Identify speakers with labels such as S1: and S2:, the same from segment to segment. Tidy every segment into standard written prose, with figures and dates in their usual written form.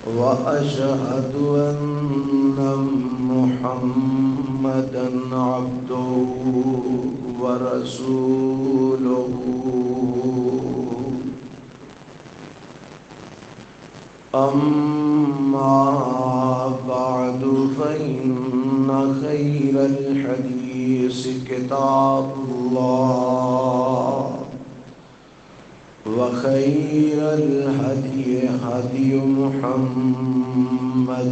S1: وأشهد أن محمدًا عبده ورسوله أما بعد فإن خير الحديث كتاب الله وخير الهدي هدي محمد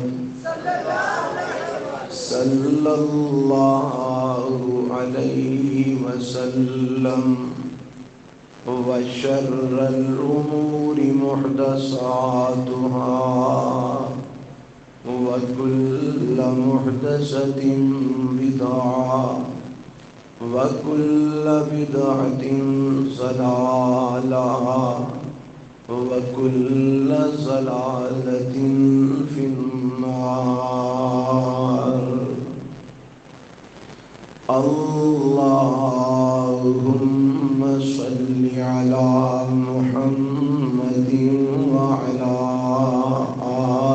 S1: صلى الله عليه وسلم وشر الأمور محدثاتها وكل محدثة بدعة وكل بدعة ضلالة وكل ضلالة في النار. اللهم صل على محمد وعلى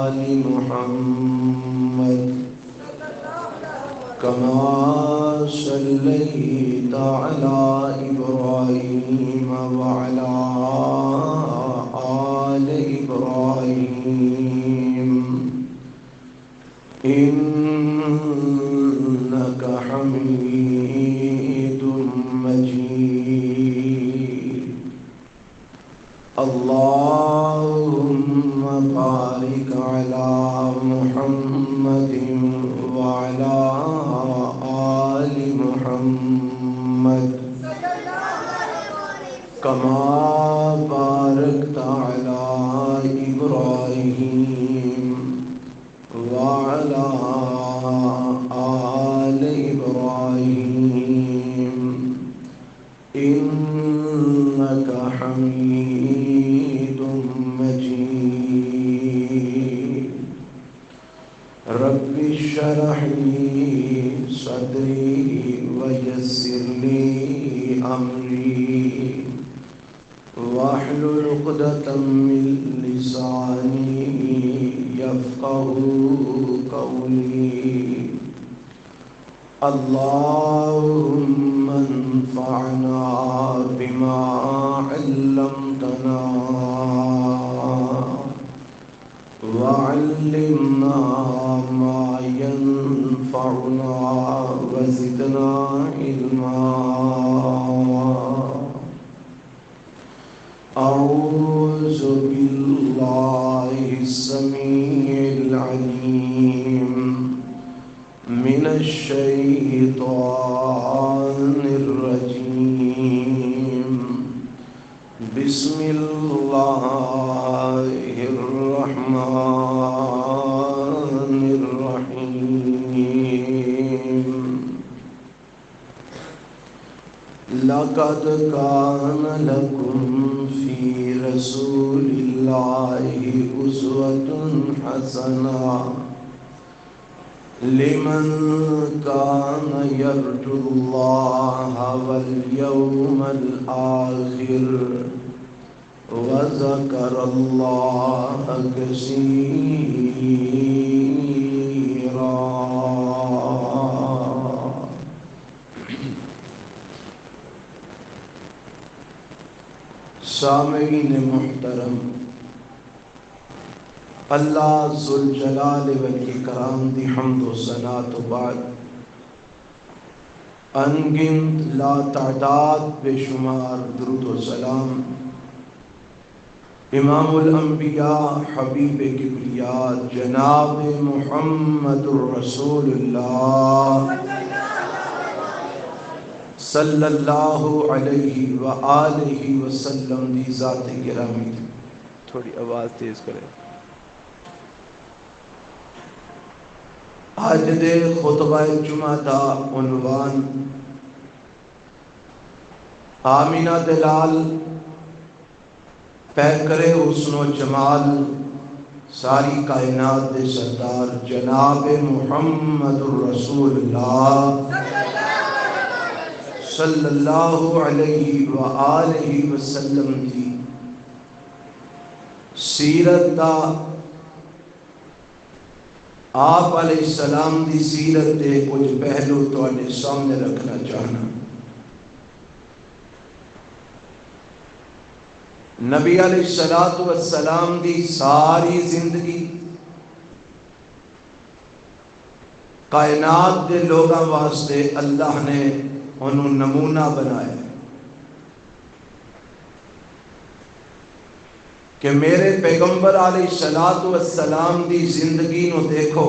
S1: آل محمد كما صليت على إبراهيم وعلى آل إبراهيم إنك حميد مجيد. اللهم بارك على محمد وعلى آل محمد كما باركت على إبراهيم وعلى آل إبراهيم إنك حميد مجيد. رب اشرح لي صدري ويسر لي أمري واحلل عقدة من لساني يفقهوا قولي. اللهم انفعنا بما علمتنا وعلمنا ما ينفعنا وزدنا علما. أعوذ بالله السميع العليم من الشيطان الرجيم. بسم الله الرحمن الرحيم. لقد كان لكم في رسول الله أسوة حسنة لمن كان يرجو الله واليوم الآخر وذكر الله كثيرا. سامعین محترم، اللہ ذوالجلال والاکرام دی حمد و ثنا تو بعد انگنت لا تعداد بے شمار درود و سلام امام الانبیاء حبیب کبریاء جناب محمد الرسول اللہ صلی اللہ علیہ وآلہ وسلم دی ذات گرامی. تھوڑی آواز تیز کریں. آج دے خطبہ جمعہ دا عنوان آمینہ دلال پیکر حسن و جمال ساری کائنات دے سردار جناب محمد الرسول اللہ صلی اللہ علیہ وآلہ وسلم دی سیرت دا آپ علیہ السلام دی سیرت دے کچھ پہلو تواڈے سامنے رکھنا چاہنا۔ نبی علیہ السلام دی ساری زندگی کائنات دے لوگاں واسطے اللہ نے انہوں نمونہ بنایا کہ میرے پیغمبر علیہ السلام دی زندگی نو دیکھو،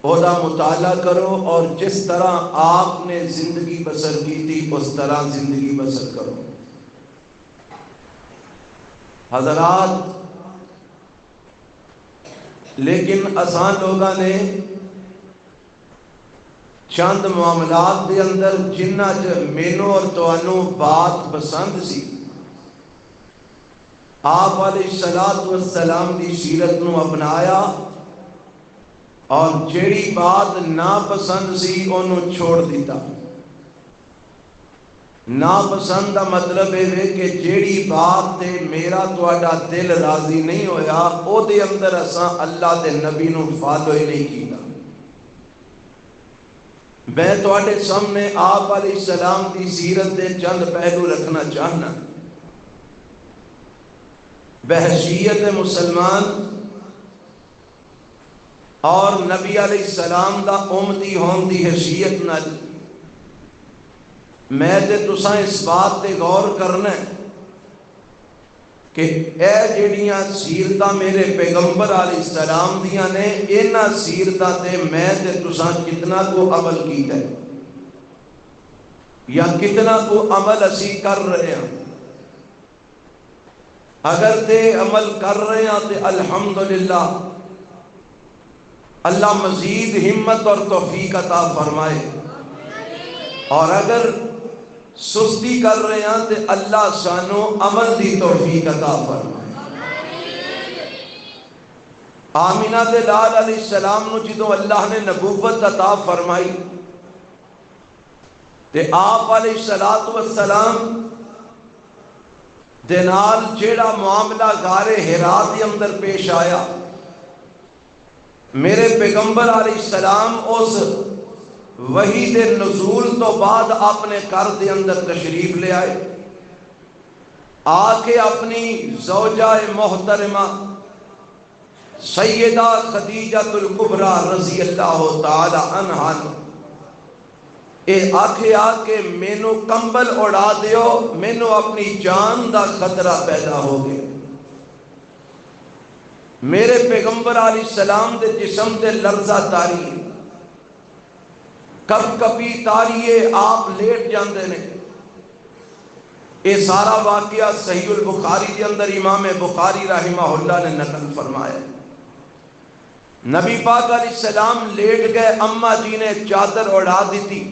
S1: او دا مطالعہ کرو، اور جس طرح آپ نے زندگی بسر کی تھی اس طرح زندگی بسر کرو۔ حضرات، لیکن اسان لوگاں نے چند معاملات دے اندر جنہ مینوں اور تانوں بات پسند سی، آپ علیہ السلام دی سیرت نو اپنایا، اور جیڑی بات ناپسند سی انہوں چھوڑ دیتا۔ ناپسند دا مطلب ہے کہ جیڑی بات تے میرا تواڈا دل راضی نہیں ہویا، او دے اندر اساں اللہ دے نبی نو فالو ہی نہیں کیتا۔ میں تواڈے سامنے آپ علیہ السلام دی سیرت دے چند پہلو رکھنا چاہنا۔ بحیثیت مسلمان اور نبی علیہ السلام دا امتی ہون دی حیثیت نال میں تے تساں اس بات تے غور کرنا ہے کہ اے جڑیاں سیرتاں میرے پیغمبر علیہ السلام دیاں نے، انہاں سیرتاں تے میں تے تساں کتنا کو عمل کیتا ہے، یا کتنا کو عمل اسی کر رہے ہیں۔ اگر تے عمل کر رہے ہیں تے الحمدللہ، اللہ مزید ہمت اور توفیق عطا فرمائے، اور اگر سستی کر رہے ہیں تے اللہ سانو عمل دی توفیق عطا فرمائے۔ آمینہ دے لال علیہ السلام نو جدوں اللہ نے نبوت عطا فرمائی تے آپ علیہ السلام دے نال جیڑا معاملہ غار حرا دے اندر پیش آیا، میرے پیغمبر علیہ السلام اس وحی دے نزول تو بعد اپنے گھر دے اندر تشریف لے آئے، آ کے اپنی زوجہ محترمہ سیدہ خدیجہ الکبریٰ رضی اللہ تعالی عنہا اے آکھے آ کے مینوں کمبل اڑا دیو، مینوں اپنی جان دا خطرہ پیدا ہو گیا۔ میرے پیغمبر علیہ السلام دے جسم تے لرزہ تاری، کب کبھی تاریے، آپ لیٹ جاندے نے۔ اے سارا واقعہ صحیح البخاری کے اندر امام بخاری رحمہ اللہ نے نقل فرمایا۔ نبی پاک علیہ السلام لیٹ گئے، اماں جی نے چادر اڑا دی تھی،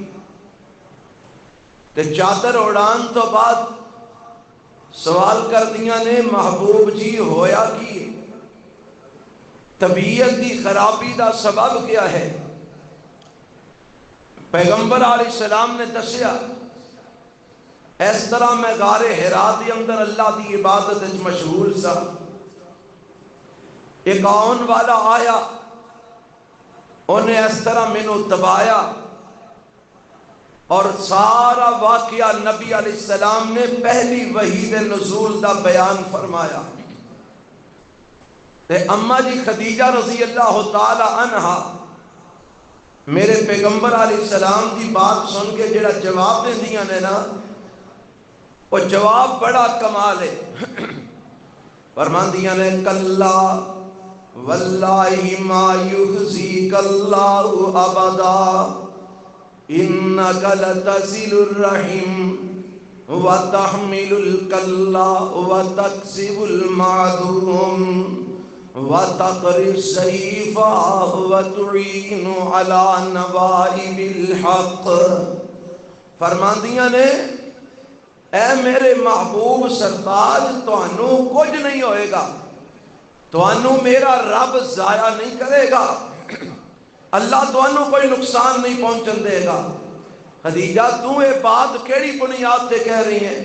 S1: تے چادر اڑان تو بعد سوال کر دیا نے، محبوب جی ہویا کی طبیعت دی خرابی دا سبب کیا ہے؟ پیغمبر علیہ السلام نے دسیا، اس طرح میں غار حرا دے اندر اللہ دی عبادت وچ مشغول سا، ایک آن والا آیا، انہیں اس طرح مینوں دبایا، اور سارا واقعہ نبی علیہ السلام نے پہلی وحی دے نزول دا بیان فرمایا۔ تے اماں جی خدیجہ رضی اللہ تعالی عنہا میرے پیغمبر علیہ السلام دی بات سن کے جڑا جواب دیندیاں نے نا، وہ جواب بڑا کمال ہے۔ فرماندیاں نے، کلا واللہ ما یخزیک اللہ ابدا انک لتصل الرحم وتحمل الکلا وتکسب المعدوم وتقری السیف وتعین علی نوائب الحق۔ فرماندیاں نے، اے میرے محبوب سرتاج، تانوں کچھ نہیں ہوئے گا، تانوں میرا رب ضائع نہیں کرے گا، اللہ تانوں کوئی نقصان نہیں پہنچن دے گا۔ خدیجہ تو یہ بات کیڑی بنیاد تے کہہ رہی ہیں؟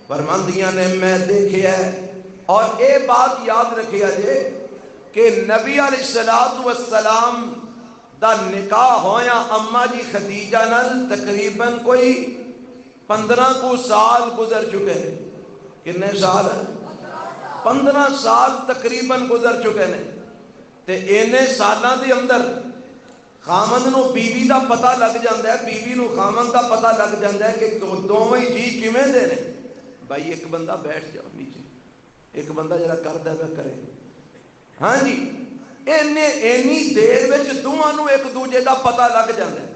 S1: فرماندیاں نے، میں دیکھیا ہے، اور اے بات یاد رکھیا جے کہ کہ نبی علیہ الصلوۃ والسلام دا نکاح ہویا اما جی خدیجہ نال تقریباً کوئی 15 کو سال گزر چکے ہیں. کتنے سال؟ 15 سال تقریباً گزر چکے ہیں. تے اینے سالاں دے اندر خامند نو بیوی دا پتہ لگ جاندا ہے, بیوی نو خامند دا پتہ لگ جاندا ہے کہ دوویں جی کیویں دے نے. بھائی ایک بندہ بیٹھ جاؤ نیچے, ایک بندہ جڑا کردا ہے کرے. ہاں جی, اینی دیر وچ دوواں نو ایک دوجے دا پتہ لگ جاندا ہے.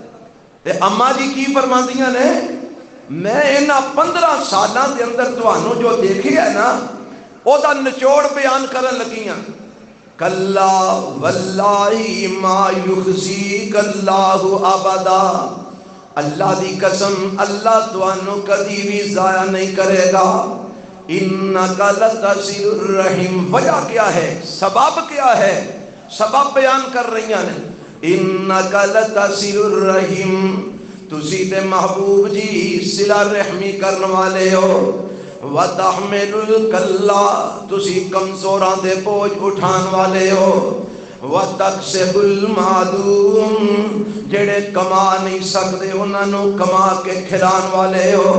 S1: تے اما جی کی فرماندیاں نے, میں انہاں 15 سالاں دے اندر تانوں جو دیکھیا ہے نا او دا نچوڑ بیان کرن لگیاں. کلا واللہ ما یخزیک اللہ ابدا, اللہ دی قسم اللہ تانوں کدی بھی ضائع نہیں کرے گا. انک لتصل الرحم, وجہ کیا ہے, سبب کیا ہے, سبب بیان کر رہی ہیں. انک لتصل الرحم, تسی تے محبوب جی صلہ رحمی کرنے والے ہو. وتحمل الکلا, تسی کمزوراں دے بوجھ اٹھان والے ہو. وتکسب المعدوم, جڑے کما نہیں سکتے انہاں نو کما کے کھلان والے ہو.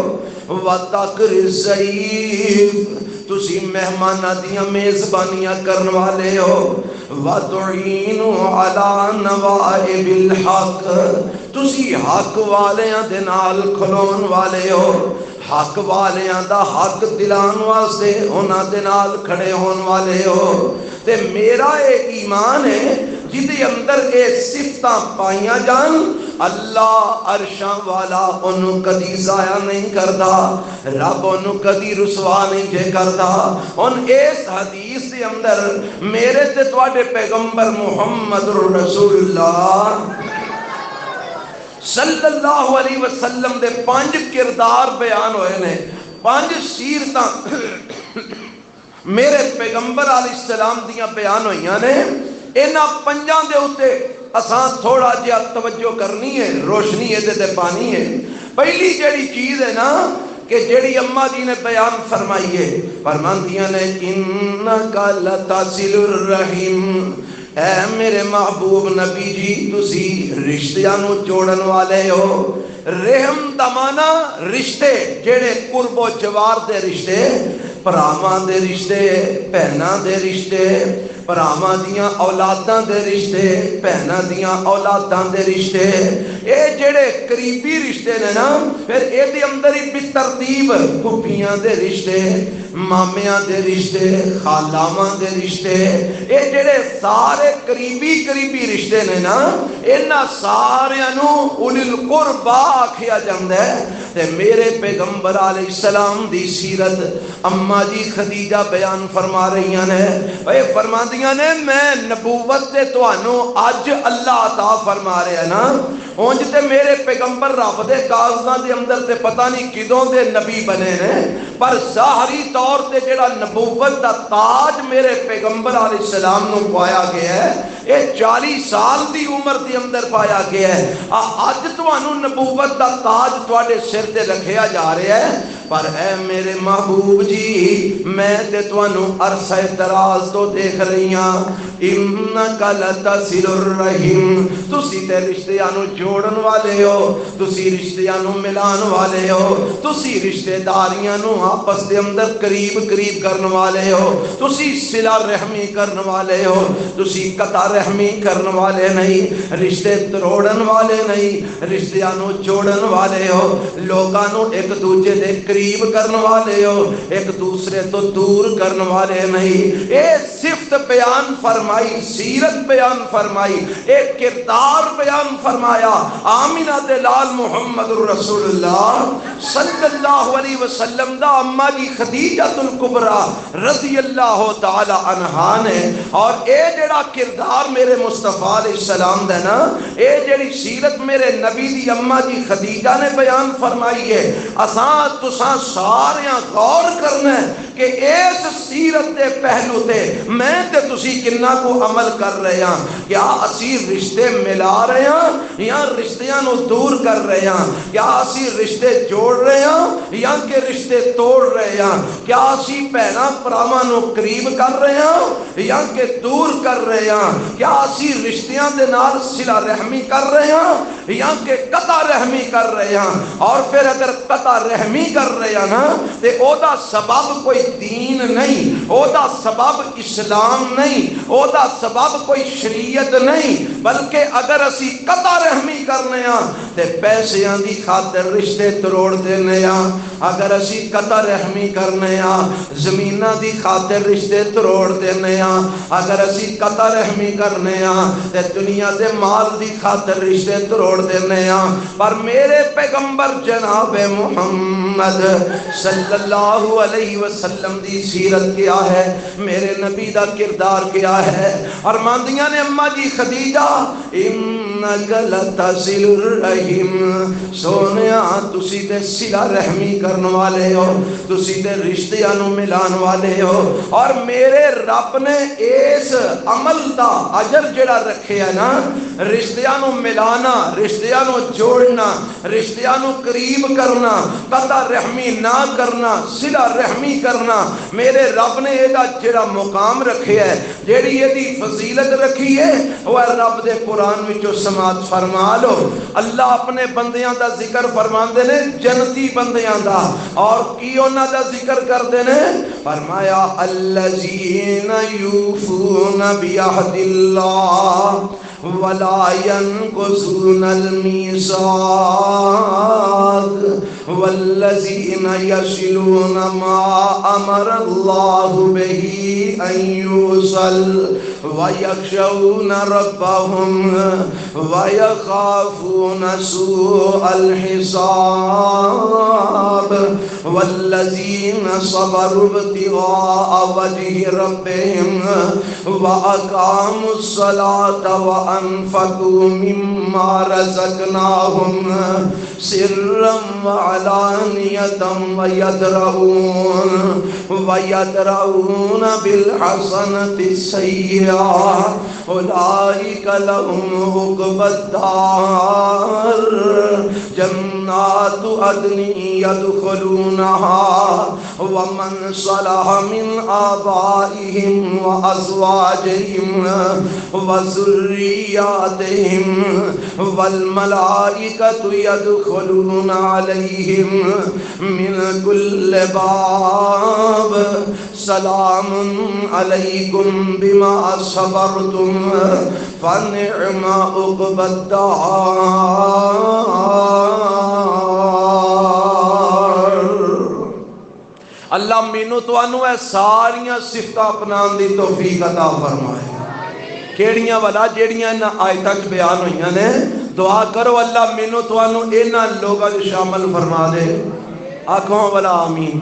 S1: وتقری الضیف, تسی مہماناں دیاں میزبانیاں کرن والے ہو. وتعین علی نوائب الحق, تسی حق والیاں دے نال کھلون والے ہو. حق والیاں دا حق دلان واسطے انہاں دے نال کھڑے ہون والے ہو. تے میرا اے ایمان ہے جدے اندر اے صفتاں پائیاں جان, اللہ عرشاں والا انہوں کدی ضائع نہیں کردا, رب انہوں کدی رسوا نہیں جے کردا. ان اس حدیث دے اندر میرے تے تواڈے پیغمبر محمد رسول اللہ صلی اللہ علیہ وسلم دے 5 کردار بیان ہوئے نے, 5 سیرتاں میرے پیغمبر علیہ السلام دیاں بیان ہوئیاں نے. انہاں 5 دے اوتے اساں تھوڑا جہا توجہ کرنی ہے, روشنی یہ تے پانی ہے. پہلی جڑی چیز ہے نا کہ جڑی اماں جی نے بیان فرمائی ہے, فرماندیاں نے انک لتصل الرحم, اے میرے محبوب نبی جی تسی رشتیاں نو جوڑن والے ہو. رحم دا معنی رشتے, جڑے قرب و جوار دے رشتے, بھراواں دے رشتے, بہناں دے رشتے, بھراواں دیاں اولاداں دے رشتے, بہناں دیاں اولاداں دے رشتے, اے جڑے قریبی رشتے نے نا, پھر اے دے اندر ہی بترتیب پھپھیاں دے رشتے, مامیاں دے رشتے, خالاواں دے رشتے, اے جڑے سارے قریبی رشتے نے نا, انہاں ساریاں نو اولی القربا آکھیا جاندا ہے. تے میرے پیغمبر علیہ السلام دی سیرت اماں جی خدیجہ بیان فرما رہی ہیں. اے فرماندیاں نے میں نبوت تے تانوں اج اللہ عطا فرما رہا ہے نا, اونج تے میرے پیغمبر رب دے کاغذاں دے اندر تے پتہ نہیں کدوں دے نبی بنے نے, پر ظاہری طور تے جڑا نبوت دا تاج میرے پیغمبر علیہ السلام نو پایا گیا ہے, اے 40 سال دی عمر دے اندر پایا گیا ہے. اج تانوں نبوت دا تاج تواڈے سر تے رکھیا جا رہا ہے. پر اے میرے محبوب جی میں تے تانوں عرصہ دراز تو دیکھ رہی ہاں. انک لتصل الرحم, تسی تے رشتیاں نو جوڑن والے ہو, تسی رشتیاں نو ملان والے ہو, تسی رشتہ داریاں نو آپس دے اندر قریب کرن والے ہو, تسی صلہ رحمی کرن والے ہو, تسی قطع رحمی کرن والے نہیں, رشتے توڑن والے نہیں, رشتیاں نو جوڑن والے ہو, لوگاں نو ایک دوجے دے قریب کرن والے ہو, ایک دوسرے تو دور کرن والے نہیں. اے صفت بیان فرمائی, سیرت بیان فرمائی, ایک کردار بیان فرمایا. آمینہ دے لال محمد رسول اللہ صلی اللہ علیہ وسلم دا اماں جی خدیجہ الکبریٰ رضی اللہ تعالی عنہا نے. اور اے جڑا کردار میرے مصطفیٰ علیہ السلام دا نا, اے جڑی سیرت میرے نبی دی اماں جی خدیجہ نے بیان فرمائی ہے, اساں تساں ساریاں غور کرنا ہے کہ اس سیرت دے دے پہلو تے میں تے تسی کنا کو عمل کر رہے ہیں؟ کیا اسی رشتے ملا رہے ہیں یا رشتیاں نو دور کر رہے ہیں؟ کیا اسی رشتے جوڑ رہے ہیں یا کہ رشتے توڑ رہے ہیں؟ کیا اسی بہناں بھراواں نو قریب کر رہے ہیں یا کہ دور کر رہے ہیں؟ کیا اسی رشتیاں دے نال صلہ رحمی کر رہے ہیں یا کہ قطع رحمی کر رہے ہیں؟ اور پھر اگر قطع رحمی کر رہے ہیں نا تے او دا سبب کوئی دین نہیں، او دا سبب اسلام نہیں، او دا سبب کوئی شریعت نہیں، بلکہ اگر اسی قطع رحمی کرنے ہاں تے پیسیاں دی خاطر رشتے تروڑ دینے ہاں، اگر اسی قطع رحمی کرنے ہاں زمینہ دی خاطر رشتے تروڑ دینے ہاں، اگر اسی قطع رحمی کرنے ہاں تے دنیا دے مال دی خاطر رشتے تروڑ دینے ہاں۔ پر میرے پیغمبر جناب محمد صلی اللہ علیہ وسلم دی سیرت کیا ہے، میرے نبی دا کردار کیا ہے؟ اور ماندیاں نے اماں جی خدیجہ انک لتصل الرحم، سونیا تسی تے صلہ رحمی کرن والے ہو، تسی تے رشتیاں نو ملان والے ہو، اور میرے رب نے اس عمل دا اجر جڑا رکھے ہے نا، رشتیاں نو ملانا، رشتیاں نو جوڑنا، رشتیاں نو قریب کرنا، قطع رحمی نہ کرنا، صلہ رحمی کرنا، میرے رب نے ایدہ جڑا مقام رکھے ہے، جیڑی ایدی فضیلت رکھی ہے، وہ رب دے قرآن وچو سماعت فرما لو۔ اللہ اپنے بندیاں دا ذکر فرمان دے نے، جنتی بندیاں دا، اور کی انہاں دا ذکر کر دے نے؟ فرمایا الذین یوفون بعہد اللہ ولا ينقضون الميثاق والذين يصلون ما أمر الله به أن يوصل ويخشون ربهم ويخافون سوء الحساب والذين صبروا ابتغاء وجه ربهم وأقاموا الصلاة وأنفقوا مما رزقناهم سرا وعلانية ويدرؤون بالحسنة السيئة أولئك لهم عقبى الدار جنات عدن يدخلونها ومن صلح من آبائهم وأزواجهم وذرياتهم والملائكة يدخلون عليهم من كل باب سلام عليكم بما صبرتم فنعم عقبى الدار۔ اللہ مینوں تانوں اے ساریاں صفتاں اپنان دی توفیق عطا فرمائے۔ کیڑیاں والا جیڑیاں انہاں آیتاں وچ بیان ہوئیاں نے، دعا کرو اللہ مینوں تانوں انہاں لوگاں وچ شامل فرما دے۔ آکھوں والا آمین۔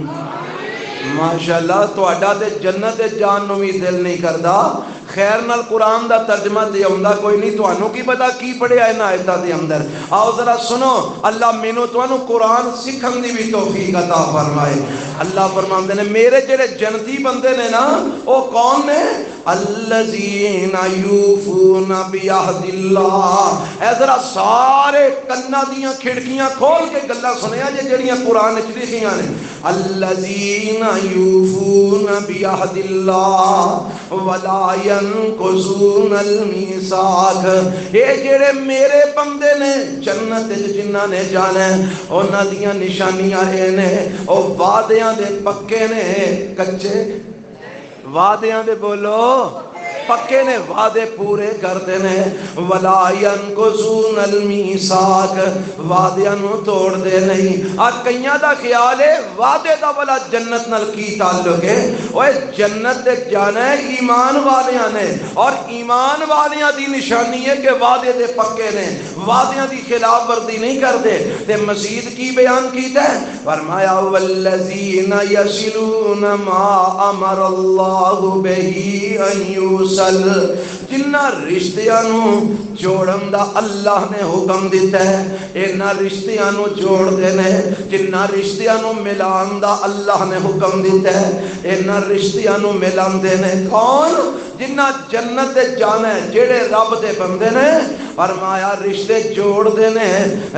S1: ماشاءاللہ تہاڈا تے جنت جان نو بھی دل نہیں کردا، خیر نال قرآن دا ترجمہ تے آوندا کوئی نہیں، تانوں کی پتہ کی پڑھیا ہے آیتاں دے اندر؟ آؤ ذرا سنو، اللہ مینوں تانوں قرآن سکھن دی بھی توفیق عطا فرمائے۔ اللہ فرماندے نے میرے جڑے جنتی بندے نے نا، او کون نے؟ الذین یوفون بعہد اللہ۔ اے ذرا سارے کنا دیاں کھڑکیاں کھول کے گلاں سنیا جے جڑیاں قرآن وچ لکھیاں نے۔ الذین یوفون بعہد اللہ ولا ينقضون المیثاق۔ اے جڑے میرے بندے نے جنت جنہاں نے جانا ہے، انہاں دیاں نشانیاں اے نے، او وعدیاں دے پکے نے، کچے وعدیاں دے بولو پکے نے، وعدے پورے کرتے نے۔ ولا ينقضون المیثاق، وعدیاں نو توڑ دے نہیں۔ آج کئیاں دا خیال ہے وعدے دا والا جنت نال کی تعلق ہے؟ اوے جنت تے جانا ہے ایمان والیاں نے، اور ایمان والیاں دی نشانی ہے کہ وعدے دے پکے نے، وعدیاں دی خلاف ورزی نہیں کرتے۔ تے مزید کی بیان کیتا ہے؟ فرمایا والذین یصلون ما امر اللہ بہ ان یوصل یوصل جنہ رشتیاں نو جوڑن دا اللہ نے حکم دیتا ہے انہاں رشتیاں نو جوڑ دینے جنہ رشتیاں نو ملان دا اللہ نے حکم دیتا ہے انہاں رشتیاں نو ملان دینے کون جنہ جنت جانا ہے جڑے رب دے بندے نے فرمایا رشتے جوڑ دینے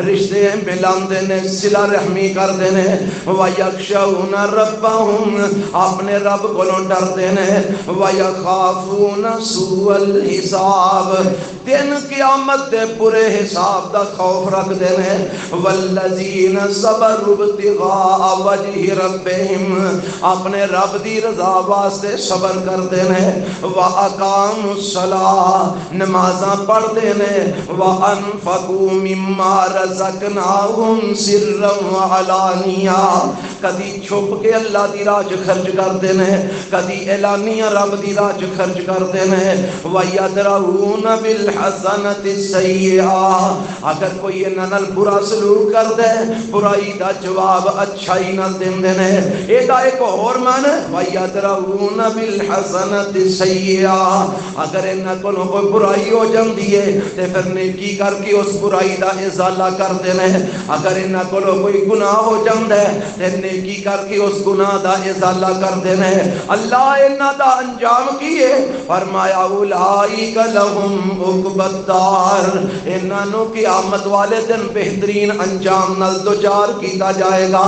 S1: رشتے ملان دینے صلہ رحمی کر دینے وَيَخْشَوْنَ رَبَّهُمْ اپنے رب کو ڈر دینے وَيَخَافُونَ سُوءَ الْحِسَابِ دن قیامت دے برے حساب دا خوف رکھ دینے وَالَّذِينَ صَبَرُوا ابْتِغَاءَ وَجْهِ رَبِّهِمْ اپنے رب دی رضا واسطے صبر کر دینے وَأَقَامُوا الصَّلَاةَ نمازاں پڑھ دینے وَأَنفَقُوا مِمَّا رَزَقْنَاهُمْ سِرًّا وَعَلَانِيَةً کدی چھپ کے اللہ دی راہ خرچ کر دینے کدی اعلانیہ رب دی راہ خرچ کر دینے وَيَدْرَؤُونَ بِالْحَسَنَةِ السَّيِّئَةَ اگر کوئی انہاں نال برا سلوک کر دے برائی دا جواب اچھائی نال دین دینے ایدا ایک اور معنی وَيَدْرَؤُونَ بِالْحَسَنَةِ السَّيِّئَةَ اگر انہاں کولوں کوئی برائی ہو جاندی ہے تے پھر نیکی کر کے اس برائی دا ازالہ کر دینے اگر انہاں کولوں کوئی گناہ ہو جاندا ہے تے نیکی کر کے اس گناہ دا ازالہ کر دینے اللہ انہاں دا انجام کی ہے فرمایا اولئک لہم عقبی الدار انہاں نو قیامت والے دن بہترین انجام نال دوچار کیتا جائے گا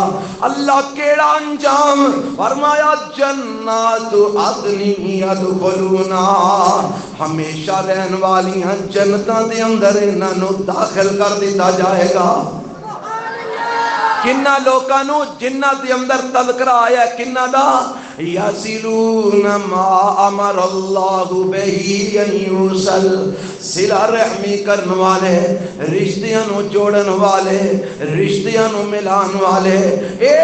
S1: اللہ کیڑا انجام فرمایا جنات عدن یدخلونا ہمیشہ رہن والی ہیں جنتاں دے اندر انہاں نو داخل کر دیتا جائے گا کنہ لوکانو جنہ دے اندر تذکرہ آیا ہے کنہ دا یاسلون ما امر اللہ بہی ان یوصل صلہ رحمی کرن والے رشتیاں نو جوڑن والے رشتیاں نو ملان والے اے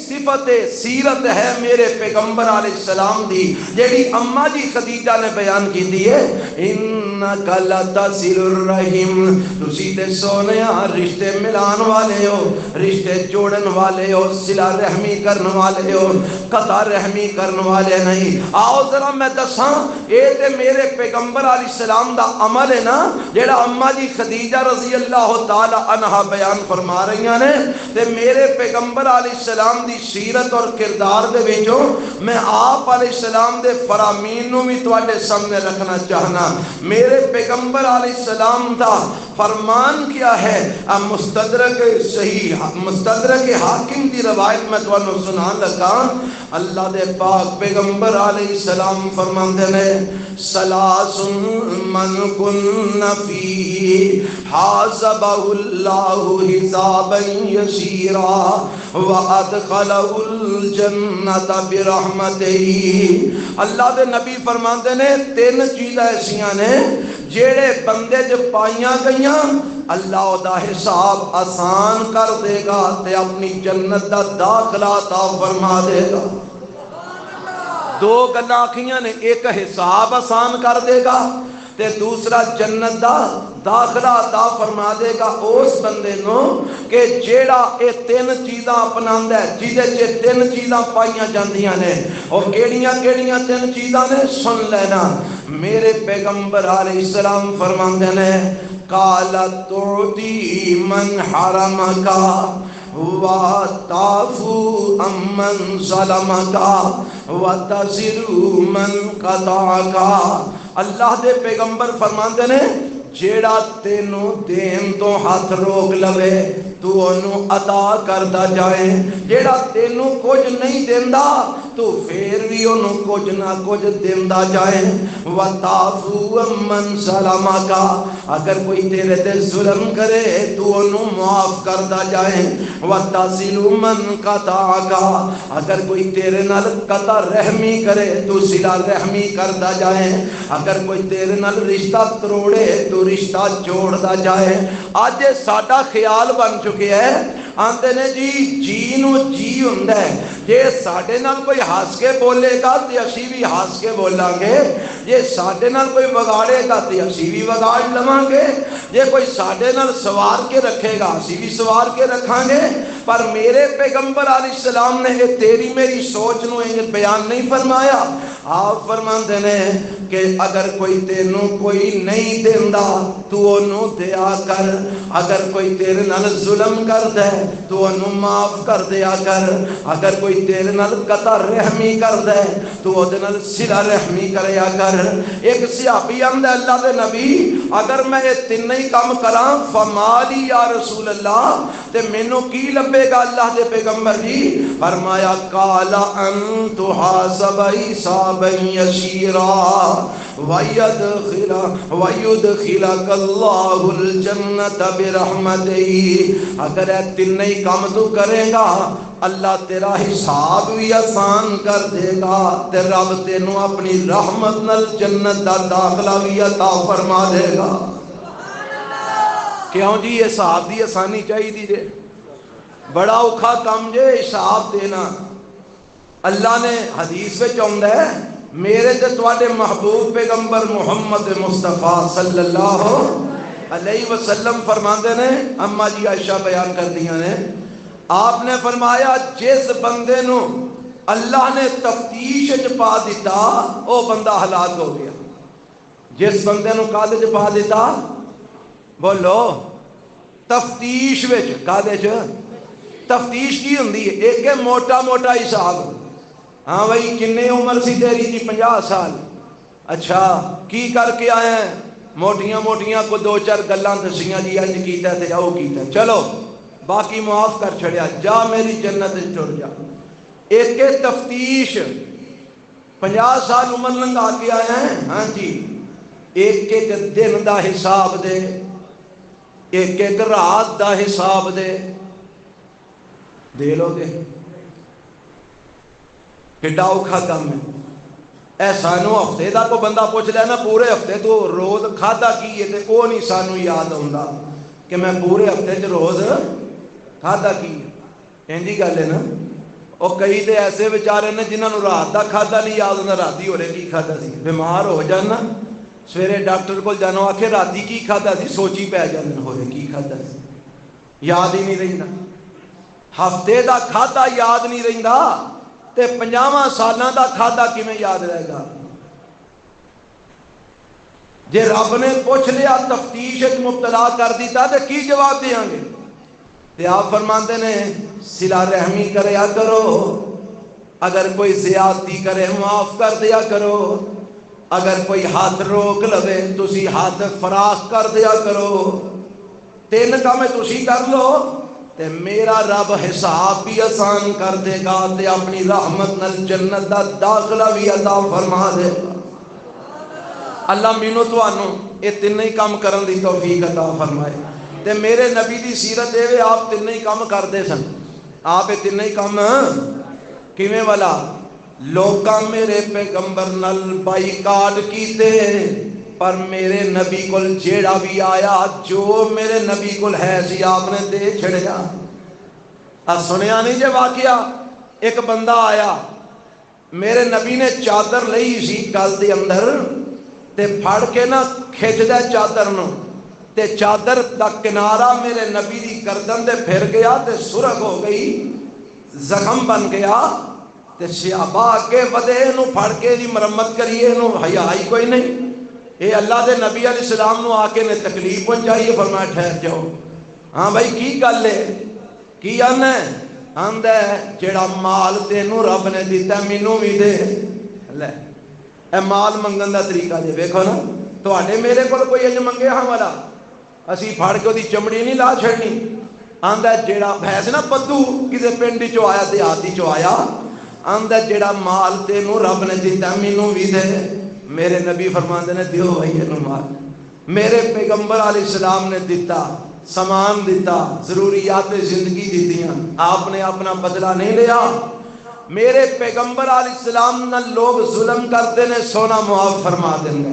S1: صفت سیرت ہے میرے پیغمبر علیہ السلام دی جیڑی اماں جی خدیجہ نے بیان کی دی ہے انکا لتصل الرحیم تسی تے سونیا رشتے ملان والے ہو رشتے جوڑن والے ہو صلہ رحمی کرن والے ہو قطع رحمی کرن والے نہیں آؤ ذرا میں دساں اے تے میرے پیغمبر علیہ السلام دا عمل ہے نا جیڑا اماں جی خدیجہ رضی اللہ تعالی عنہ بیان فرما رہی ہیں تے میرے پیغمبر علیہ السلام دی سیرت اور کردار دے وچوں میں آپ علیہ السلام دے فرامین نو بھی تواڈے سامنے رکھنا چاہنا میرے پیغمبر علیہ السلام دا فرمان کیا ہے مستدرک صحیح مستدرک حاکم دی روایت میں تانوں سنا لگا اللہ دے پاک پیغمبر علیہ السلام فرماندے نے ثلاث من کن فیہ حاسبہ اللہ حسابا یسیرا وادخلہ الجنت برحمتہ اللہ دے نبی فرماندے نے تین چیزاں ایسیاں نے جیڑے بندے جو پائیاں گئیاں اللہ دا حساب آسان کر دے گا تے اپنی جنت دا داخلہ عطا فرما دے گا دو گلاں آکھیاں نے ایک حساب آسان کر دے گا تے دوسرا جنت دا داخلہ عطا فرما دے گا اس بندے نو کہ جیڑا اے تین چیزاں اپناندا ہے جیدے چے تین چیزاں پائیاں جاندیاں نے اور کیڑیاں کیڑیاں تین چیزاں نے سن لینا میرے پیغمبر علیہ السلام فرماندے نے قال تعطی من حرمکا وَتَعْفُو أَمَّنْ ظَلَمَكَ وَتَصِلُ مَنْ قَطَعَكَ اللہ دے پیغمبر فرماندے نے جیڑا تینوں دین تو ہاتھ روک لوے تو انہوں عطا کردا جائے جیڑا تینوں کچھ نہیں دیندا تو پھر بھی انہوں کچھ نہ کچھ دیندا جائے وَتَعْفُو مَنْ ظَلَمَكَ اگر کوئی تیرے تے ظلم کرے تو انہوں معاف کردا جائے وَتَصِلُ مَنْ قَطَعَكَ اگر کوئی تیرے نال قطع رحمی کرے تو صلہ رحمی کردا جائے اگر کوئی تیرے نال رشتہ تروڑے تو رشتہ جوڑدا جائے آج ساڈا خیال بن چکے ہے آندے نے جی نو جی ہوندا ہے جے ساڈے نال کوئی ہس کے بولے گا تے اسی بھی ہس کے بولاں گے، جے ساڈے نال کوئی وگاڑے گا تے اسی بھی وگاڑ لواں گے، جے کوئی ساڈے نال سوار کے رکھے گا اسی بھی سوار کے رکھاں گے۔ پر میرے پیغمبر علیہ السلام نے یہ تیری میری سوچ نو بیان نہیں فرمایا۔ آپ فرماندے نے کہ اگر کوئی تینوں کوئی نہیں دیندا تو انہوں دیا کر، اگر کوئی تیرے نال ظلم کردا ہے تو انہوں معاف کر دیا کر، اگر کوئی تیرے نال قطع رحمی کردا ہے تو اودے نال صلہ رحمی کریا کر۔ ایک صحابی آندا اللہ دے نبی اگر میں یہ تین ہی کام کراں فمالی یا رسول اللہ تے مینوں کی لبے گا اللہ دے پیغمبر جی؟ فرمایا کالا ان تحاسب حسابا یسیرا ویدخلک اللہ الجنت برحمتہ۔ اگر اے تین ہی کام تو کرے گا اللہ تیرا حساب بھی آسان کر دے گا تے رب تینوں اپنی رحمت نال جنت دا داخلہ بھی عطا فرما دے گا۔ کیوں جی یہ حساب دی آسانی چاہیے جے؟ بڑا اوکھا کام جے حساب دینا۔ اللہ نے حدیث میں چاہتا ہے میرے تے تواڈے محبوب پیغمبر محمد مصطفیٰ صلی اللہ علیہ وسلم فرماندے نے، اما جی عائشہ بیان کر دیاں نے، آپ نے فرمایا جس بندے نو اللہ نے تفتیش وچ پا دیتا او بندہ ہلاک ہو گیا۔ جس بندے نو کالے وچ پا دیتا، بولو تفتیش وچ، کالے وچ تفتیش کی ہوندی ہے؟ ایک ہے موٹا موٹا حساب، ہاں بھائی کنے عمر سی تیری جی 50 سال، اچھا کی کر کے آئے ہیں؟ موٹیاں موٹیاں کو دو چار گلاں دسیاں جی انج کیتا تے او کیتا، چلو باقی معاف کر چھڑیا، جا میری جنت وچ ٹر جا۔ ایک ہے تفتیش، 50 سال عمر لنگا کے آئے ہیں، ہاں جی ایک ایک دن دا حساب دے، ایک ایک رات دا حساب دے لو گے؟ کڈا اوکھا کام ہے۔ اے سانو ہفتے دا تو بندہ پوچھ لے نا پورے ہفتے تو روز کھادا کی ہے تے او نہیں سانو یاد ہوندا کہ میں پورے ہفتے چ روز کھادا کی ہے۔ انجی گل ہے نا؟ او کئی تے ایسے بیچارے نے جنہاں نو رات دا کھادا نہیں یاد ہوندا، راتی ہورے کی کھادا سی، بیمار ہو جانا سویرے ڈاکٹر کول جانا آکھے راتی کی کھادا سی، سوچی پی جاندے ہورے کی کھادا سی، یاد ہی نہیں رہندا۔ ہفتے دا کھادا یاد نہیں رہندا تے 50 سالاں دا کھادا کیویں یاد رہے گا؟ جے رب نے پوچھ لیا تفتیش وچ مبتلا کر دیتا تے کی جواب دیاں گے؟ تے آپ فرماندے نے صلہ رحمی کریا کرو، اگر کوئی زیادتی کرے معاف کر دیا کرو، اگر کوئی ہاتھ روک لوے تسی ہاتھ فراخ کر دیا کرو، 3 کام تسی کر لو تے میرا رب حساب بھی آسان کر دے گا تے اپنی رحمت نال جنت دا داخلہ بھی عطا فرما دے گا۔ اللہ مینوں تانوں یہ 3 ہی کام کرن دی توفیق عطا فرمائے۔ تے میرے نبی دی سیرت اے آپ 3 ہی کام کردے سن۔ آپ یہ 3 ہی کام کیویں والا؟ لوکاں میرے پیغمبر نال بائیکاٹ کیتے پر میرے نبی کول جیڑا بھی آیا جو میرے نبی کول ہے سی آپ نے دے چھڑیا۔ سنیا نہیں جے واقعہ؟ ایک بندہ آیا، میرے نبی نے چادر لئی سی گل دے اندر تے پھڑ کے نا کھچ دے چادر نو تے چادر دا کنارہ میرے نبی دی گردن دے پھر گیا تے سرخ ہو گئی، زخم بن گیا تے صحابہ کے ودے نو پھڑ کے دی مرمت کریے، نو حیا ہی کوئی نہیں۔ اے اللہ دے نبی علیہ السلام نو آکے نے تکلیف پہنچائی، فرمایا ٹھہر جاؤ۔ ہاں بھائی کی گل ہے؟ کی آنا ہے؟ آندا ہے جیڑا مال تینوں رب نے دیتا مینوں بھی دے لے۔ اے مال منگن دا طریقہ جے ویکھو نا، تواڈے میرے کول کوئی انج منگے ہمارا اسی پھڑ کے دی چمڑی نہیں لا چھڑنی۔ آندا ہے جیڑا بھینس نا بدو کسے پنڈ چوں آیا دیہاتی چوں آیا، آندا جیڑا مال تینوں رب نے دیتا مینوں بھی دے۔ میرے نبی فرماندے نے دیو بھائی اینوں مال۔ میرے پیغمبر علیہ السلام نے دیتا، سامان دیتا، ضروریات زندگی دیتیاں، آپ نے اپنا بدلہ نہیں لیا۔ میرے پیغمبر علیہ السلام نہ لوگ ظلم کرتے نے سونا معاف فرما دیندے،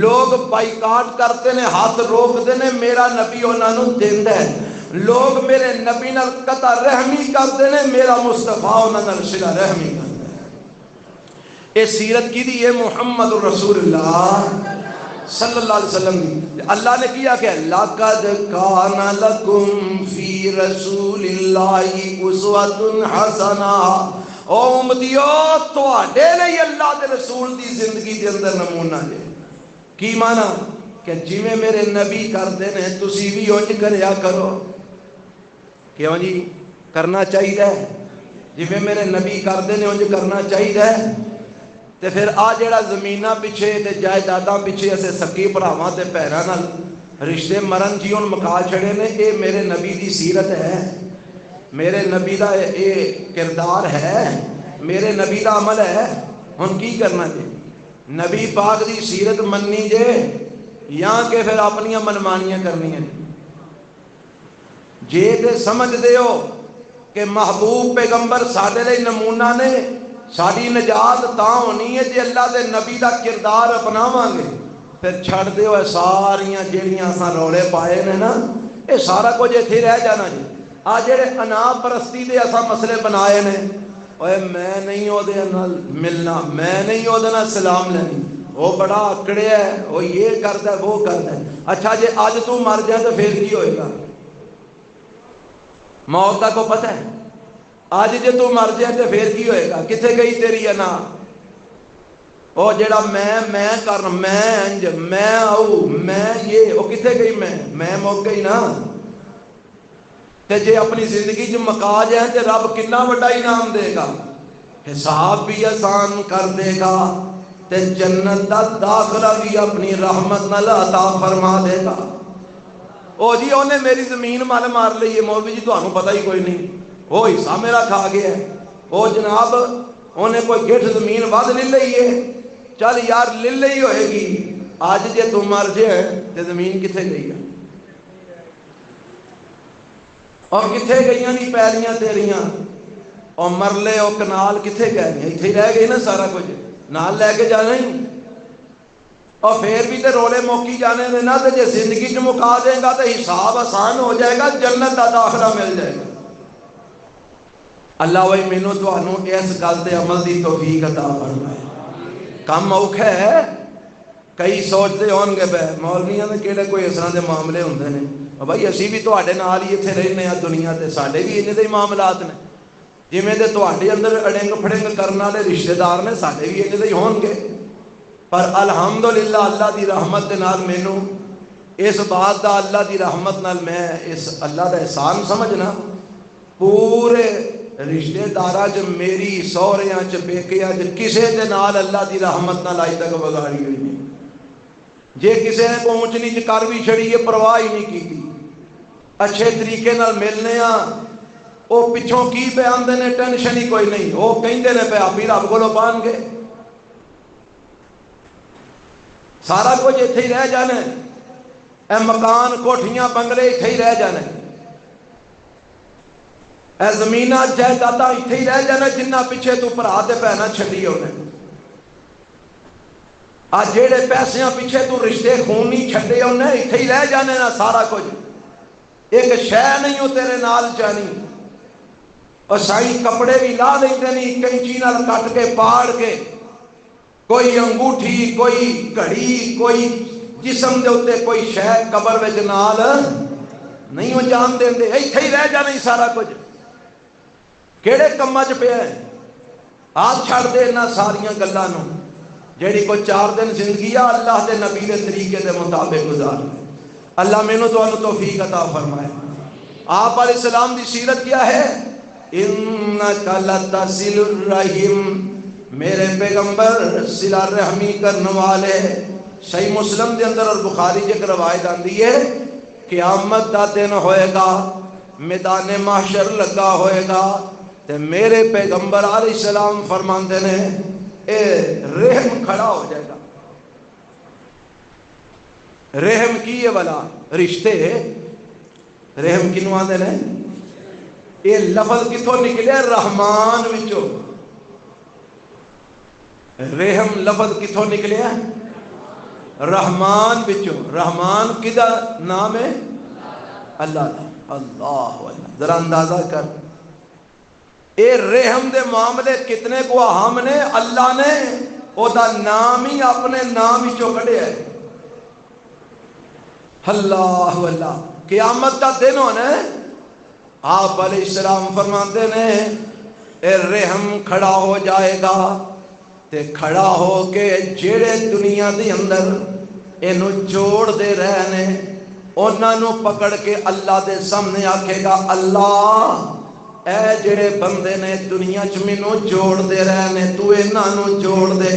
S1: لوگ بائیکاٹ کرتے نے ہاتھ روک دینے، میرا نبی انہاں نوں دیندا ہے۔ لوگ میرے نبی نال قطع رحمی کرتے ہیں، میرا مصطفیٰ انہاں نال صلہ رحمی کرتا ہے۔ اے سیرت کی دی ہے محمد رسول اللہ صلی اللہ علیہ وسلم دی۔ اللہ نے کیا کہ لَقَدْ كَانَ لَكُمْ فِي رَسُولِ اللَّهِ أُسْوَةٌ حَسَنَةٌ۔ او امتیو تواڈے لئی اللہ دے رسول دی زندگی دے اندر نمونہ ہے۔ کی معنی کہ جویں میرے نبی کردے نے تسی بھی انج کریا کرو۔ کیوں جی کرنا چاہیے، جویں میرے نبی کردے نے انج کرنا چاہیے۔ تے پھر آ جڑا زمیناں پیچھے تے جائیداداں پیچھے اسے سکی بھراواں تے پیراں نال رشتے مرن جی ہن مکا چھڑے نے، اے میرے نبی دی سیرت ہے، میرے نبی دا اے کردار ہے، میرے نبی دا عمل ہے۔ ہن کی کرنا جی؟ نبی پاک دی سیرت مننی جے یا کہ پھر اپنیاں منمانیاں کرنیاں جے تے سمجھ دے ہو کہ محبوب پیغمبر ساڈے لئی نمونہ نے، ساری نجات تاں ہونی ہے جے اللہ دے نبی دا کردار اپناواں گے، پھر چھڑ دیو اے ساریاں جیڑیاں اساں رولے پائے نے نا، اے سارا کچھ ایتھے رہ جانا جی۔ آ جڑے انا پرستی دے اساں مسئلے بنائے نے، اوے میں نہیں او دے نال ملنا، میں نہیں او دے نال سلام لینی، وہ بڑا اکڑیا ہے، وہ یہ کرتا ہے وہ کرتا ہے۔ اچھا جے آج تو مر جائے تو پھر کی ہوئے گا؟ موت کا کو پتہ ہے؟ آج جے تو مر جائے تو پھر کی ہوئے گا؟ کتھے گئی تیری انا؟ او جڑا میں کر، میں انج، میں آؤ، میں یہ، وہ کتھے گئی؟ میں موت گئی نا۔ تے جے اپنی زندگی جو مکا جائے تو رب کتنا بڑا انعام دے گا، حساب بھی آسان کر دے گا، تے جنت دا داخلہ بھی اپنی رحمت نال عطا فرما دے گا۔ او جی انہیں میری زمین مال مار لی ہے، مولوی جی تانوں پتہ ہی کوئی نہیں، وہ حصہ میرا کھا گیا ہے۔ او جناب انہیں کوئی گٹھ زمین ود لے لئی ہے، چل یار لے لئی ہوئے گی، آج جے تو مر جائے تے زمین کتھے گئی ہے؟ اور کتھے گئیاں نہیں پیلیاں تیریاں؟ اور مرلے اور کنال کتھے گئے ہیں؟ اتھے رہ گئی نا سارا کچھ، نال لے کے جانا ہی۔ اور پھر بھی تے رولے موکی جانے دینا، تے جے زندگی جو مکا دیں گا تو حساب آسان ہو جائے گا، جنت دا داخلہ مل جائے گا۔ اللہ وہی مینوں تانوں اس گل تے عمل دی توفیق عطا فرمائے۔ کم اوکھا ہے، کئی سوچتے ہون گے بے مولویاں دے کیڑے کوئی اس طرح دے معاملے ہوندے نے، بھائی اسی بھی تواڈے نال ہی ایتھے رہنے ہاں دنیا تے، ساڈے بھی انہاں دے معاملات نے، جویں دے تواڈے اندر اڑنگ پھڑنگ کرن والے رشتہ دار نے، ساڈے بھی انہاں دے ہی ہون گے۔ پر الحمدللہ اللہ دی رحمت دے نال مینوں اس بات دا، اللہ دی رحمت نال میں اس اللہ دا احسان سمجھنا، پورے رشتہ داراں چ میری سہریاں چ بیکیاں چ کسے دے نال اللہ دی رحمت نال اج تک وگاڑی ہوئی نہیں۔ جے کسے نے کو اونچ نیچ کر بھی چھڑی ہے پرواہ ہی نہیں کی، اچھے طریقے نال ملنے ہاں، وہ پچھوں کی پہ آندے نے ٹینشن ہی کوئی نہیں، وہ کہندے نے پہ آپ ہی رب کولوں پان گے، سارا کچھ اتھے ہی رہ جانا ہے، اے مکان کوٹھیاں بنگلے اتھے ہی رہ جانا ہے، اے زمیناں جائیداداں اتھے ہی رہ جانا، جنہ پیچھے تو بھرا تے بہنا چھڈی ہونے، آ جیڑے پیسیاں پیچھے تو رشتے خونی چھڈے ہونے اتھے ہی رہ جانے نا سارا کچھ، ایک شے نہیں ہو تیرے نال جانی۔ اور سائیں کپڑے بھی لا لیندے نہیں، کینچی نال کٹ کے پاڑ کے، کوئی انگوٹھی، کوئی گھڑی، کوئی جسم دے اوتے کوئی شے قبر وچ نال نہیں ہو جان دیندے، ایتھے ہی رہ جانا ہی سارا کچھ۔ کیڑے کماں چ پیا ہے؟ آپ چھڑ دے انہاں ساریاں گلاں نوں، جیڑی کوئی 4 دن زندگی آ اللہ دے نبی دے طریقے دے مطابق گزار۔ اللہ مینوں تانوں توفیق عطا فرمائے۔ آپ علیہ السلام دی سیرت کیا ہے؟ انک لتصل الرحم، میرے پیغمبر صلہ رحمی کرنے والے۔ صحیح مسلم دے اندر اور بخاری جے روایت آندی ہے، قیامت دا دن ہوئے گا، میدان محشر لگا ہوئے گا، تے میرے پیغمبر علیہ السلام فرماندے نے اے رحم کھڑا ہو جائے گا۔ رحم کی ہے والا رشتے، رحم کنوں آندے نے؟ یہ لفظ کتوں نکلے؟ رحمان وچوں۔ رحم لفظ کتوں نکلے؟ رحمان وچوں۔ رحمان کدا نام ہے؟ اللہ دا۔ اللہ اللہ، ذرا اندازہ کر اے رحم دے معاملے کتنے کو اہم نے. اللہ نے او دا نام ہی اپنے نام ہی چو کڑیا ہے. اللہ اللہ، قیامت کا دن ہونا ہے. آپ علیہ السلام فرماتے نے اے رحم کھڑا ہو جائے گا تے کھڑا ہو کے جڑے دنیا دے اندر اینو جوڑ دے رہنے انہاں نو پکڑ کے اللہ دے سامنے آکھے گا اللہ اے جڑے بندے نے دنیا چ مینوں جوڑ دے رہنے تو انہاں نو جوڑ دے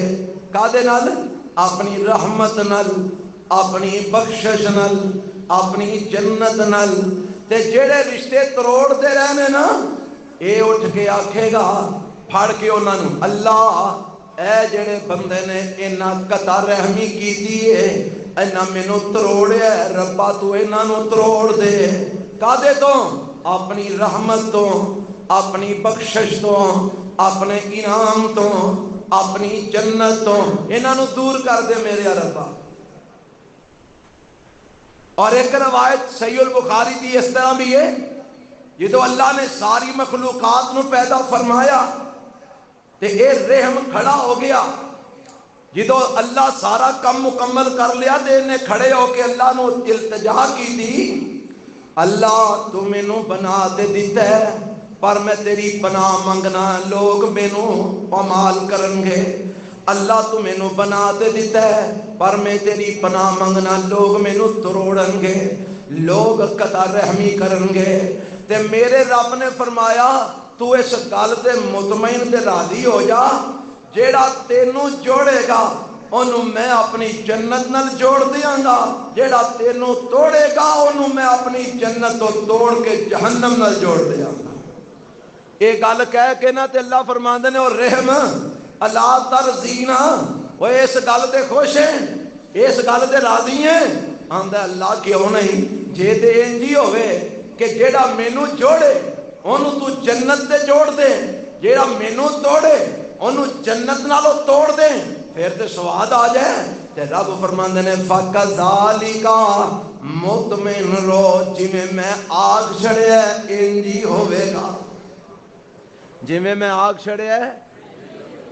S1: کادے نال؟ اپنی رحمت نال، اپنی بخشش نال، اپنی جنت نال. تے جڑے رشتے تروڑ دے رہنے نا اے اٹھ کے آکھے گا پھڑ کے انہاں نو اللہ اے جڑے بندے نے انہاں قطع رحمی کیتی ہے انہاں مینوں تروڑیا ہے ربا تو انہاں نو تروڑ دے. کادے تو؟ اپنی رحمت تو، اپنی بخشش تو، اپنے انعام تو، اپنی جنت تو انہاں نو دور کر دے میرے ربا. اور ایک روایت صحیح البخاری کی اس طرح بھی ہے جدو اللہ نے ساری مخلوقات نو پیدا فرمایا تے اے رحم کھڑا ہو گیا. جدو اللہ سارا کم مکمل کر لیا تے نے کھڑے ہو کے اللہ نو التجا کی تھی اللہ تو مینوں بنا دے دیتا ہے پر میں تیری پناہ منگنا لوگ مینوں پامال کرن گے. اللہ تو مینوں بنا دے دیتا ہے پر میں تیری پناہ منگنا لوگ مینوں تروڑن گے، لوگ قطع رحمی کرن گے. تے میرے رب نے فرمایا تو اس گل تے مطمئن تے راضی ہو جا جیڑا تینوں جوڑے گا انہوں میں اپنی جنت نال جوڑ دیاں گا، جیڑا تینوں توڑے گا انہوں میں اپنی جنت تو توڑ کے جہنم نال جوڑ دیاں گا. یہ گل کہہ کے نا تے اللہ فرماندے نے اور رحم اللہ ترزینا وہ اس گل تے خوش ہیں، اس گل تے راضی ہیں. آندا اللہ کیوں نہیں جے تے انجی ہوئے کہ جیڑا مینوں جوڑے انہوں تو جنت تے جوڑ دے، جیڑا مینوں توڑے انہوں جنت نالوں توڑ دے پھر تے سواد آ جائے. تے رب فرماندے نے فَكَذَلِكَ مطمئن رو جویں میں آگ چھڑیا انجی ہوئے گا. جویں میں آگ چھڑیا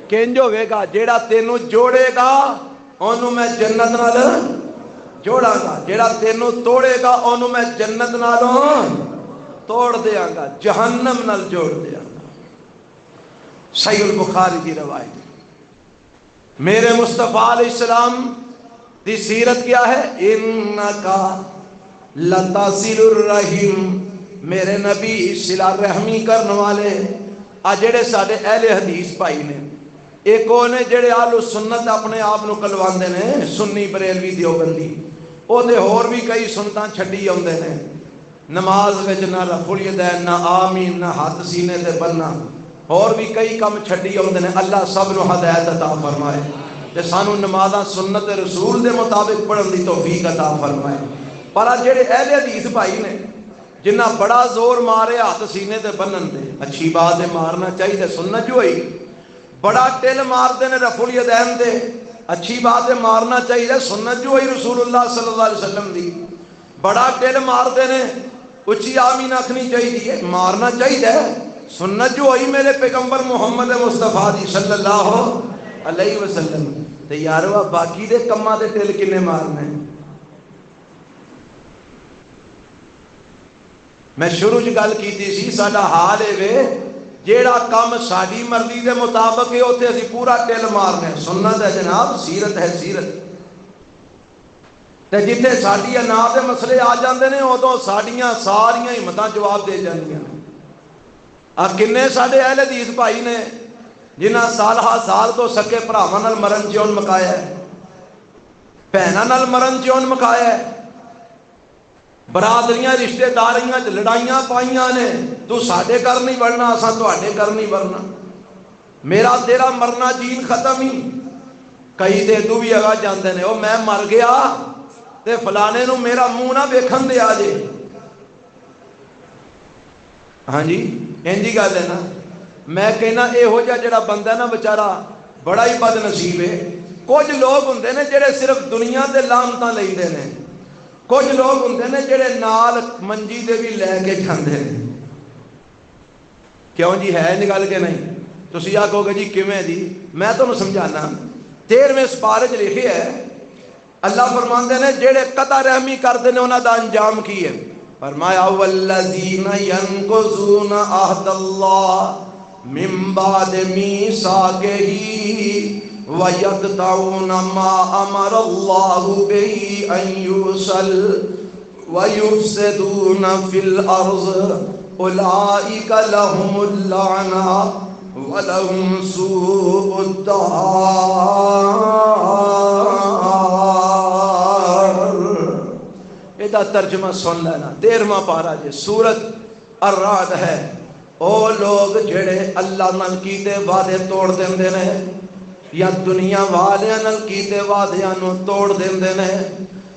S1: کنج ہوئے گا جیڑا تینوں جوڑے گا انہوں میں جنت نال جوڑا گا، جیڑا تینوں توڑے گا انہوں میں جنت نالوں توڑ دیاں گا، جہنم نال جوڑ دیاں گا. صحیح البخاری کی روایت. میرے مصطفیٰ علیہ السلام دی سیرت کیا ہے؟ انکا لتصل الرحیم، میرے نبی صلہ رحمی کرنے والے. جڑے ساڈے اہل حدیث بھائی نے ایک وہ نے جڑے اہل سنت اپنے آپ نو کلواندے نے سنی بریلوی دیوبندی، او دے ہور بھی کئی سنتاں چھڈی آندے نے. نماز وچ نہ رفع الیدین نہ آمین نہ ہاتھ سینے تے بننا، اور بھی کئی کم چھڈی آندے نے. اللہ سب نو ہدایت عطا فرمائے تے سانو نمازاں سنت رسول دے مطابق پڑھن دی توفیق عطا فرمائے. پر جڑے اہل حدیث بھائی نے جنہ بڑا زور مارے ہاتھ سینے تے بنن تے، اچھی بات ہے مارنا چاہیے سنت جو ہوئی. بڑا ٹل مارتے نے رفع الیدین تے، اچھی بات ہے مارنا چاہیے سنت جو ہوئی رسول اللہ صلی اللہ علیہ وسلم دی. بڑا ٹل مارتے نے اچھی آمین آکھنی چاہیے مارنا چاہیے سنت جو ہوئی میرے پیغمبر محمد مصطفیٰ دی صلی اللہ علیہ وسلم. تے یارو باقی دے کماں دے ٹل کنے مارنے؟ میں شروع چ گل کیتی سی ساڈا حال اے وے جیڑا کم ساڈی مرضی دے مطابق ہے اوتے اسی پورا ٹل مارنے. سنت ہے جناب، سیرت ہے سیرت. تے جتھے ساڈی انا دے مسئلے آ جاندے نے ادوں ساڈیاں ساریاں ہمتاں جواب دے جاندیاں. کنے ساڈے اہل حدیث بھائی نے جنہاں سالہ سال تو سکے بھراواں نال مرن چون مکایا ہے، بہناں نال مرن چون مکایا ہے، برادریاں رشتے داریاں لڑائیاں پائیاں نے. تو ساڈے گھر نہیں بڑھنا اساں تواڈے گھر نہیں بڑھنا، میرا تیرا مرنا جین ختم ہی. کئی تے ادو بھی اگا جاندے نے او میں مر گیا تے فلانے نو میرا منہ نہ ویکھن دے آ جے. ہاں جی انجی گل ہے نا. میں کہنا یہو جہا جڑا بندہ نا بیچارہ بڑا ہی بد نصیب ہے. کچھ لوگ ہوندے نے جڑے صرف دنیا تے لعنتاں لیندے نے، کچھ لوگ ہوندے نے جڑے نال منجی دے بھی لے کے جاندے نے. کیوں جی ہے نکل کے نہیں؟ تسی آکھو گے جی کیویں جی؟ میں تمہیں سمجھانا. 13ویں سپارے چ لکھیا ہے اللہ فرماندے نے جڑے قطع رحمی کردے نے انہاں دا انجام کی ہے؟ فرمایا والذین ینقضون عہد اللہ من بعد میثاقہ وَيَقْطَعُونَ مَا أَمَرَ اللَّهُ بِهِ أَن يُوصَلَ وَيُفْسِدُونَ فِي الْأَرْضِ أُولَٰئِكَ لَهُمُ اللَّعْنَةُ وَلَهُمْ سُوءُ الدَّارِ. یہ ترجمہ سن لینا. 13واں پارہ جی سورت الرعد ہے. او لوگ جڑے اللہ نال کیتے وعدے توڑ دیندے نے یا دنیا والیاں نال کیتے وعدیاں نو توڑ دیندے نے.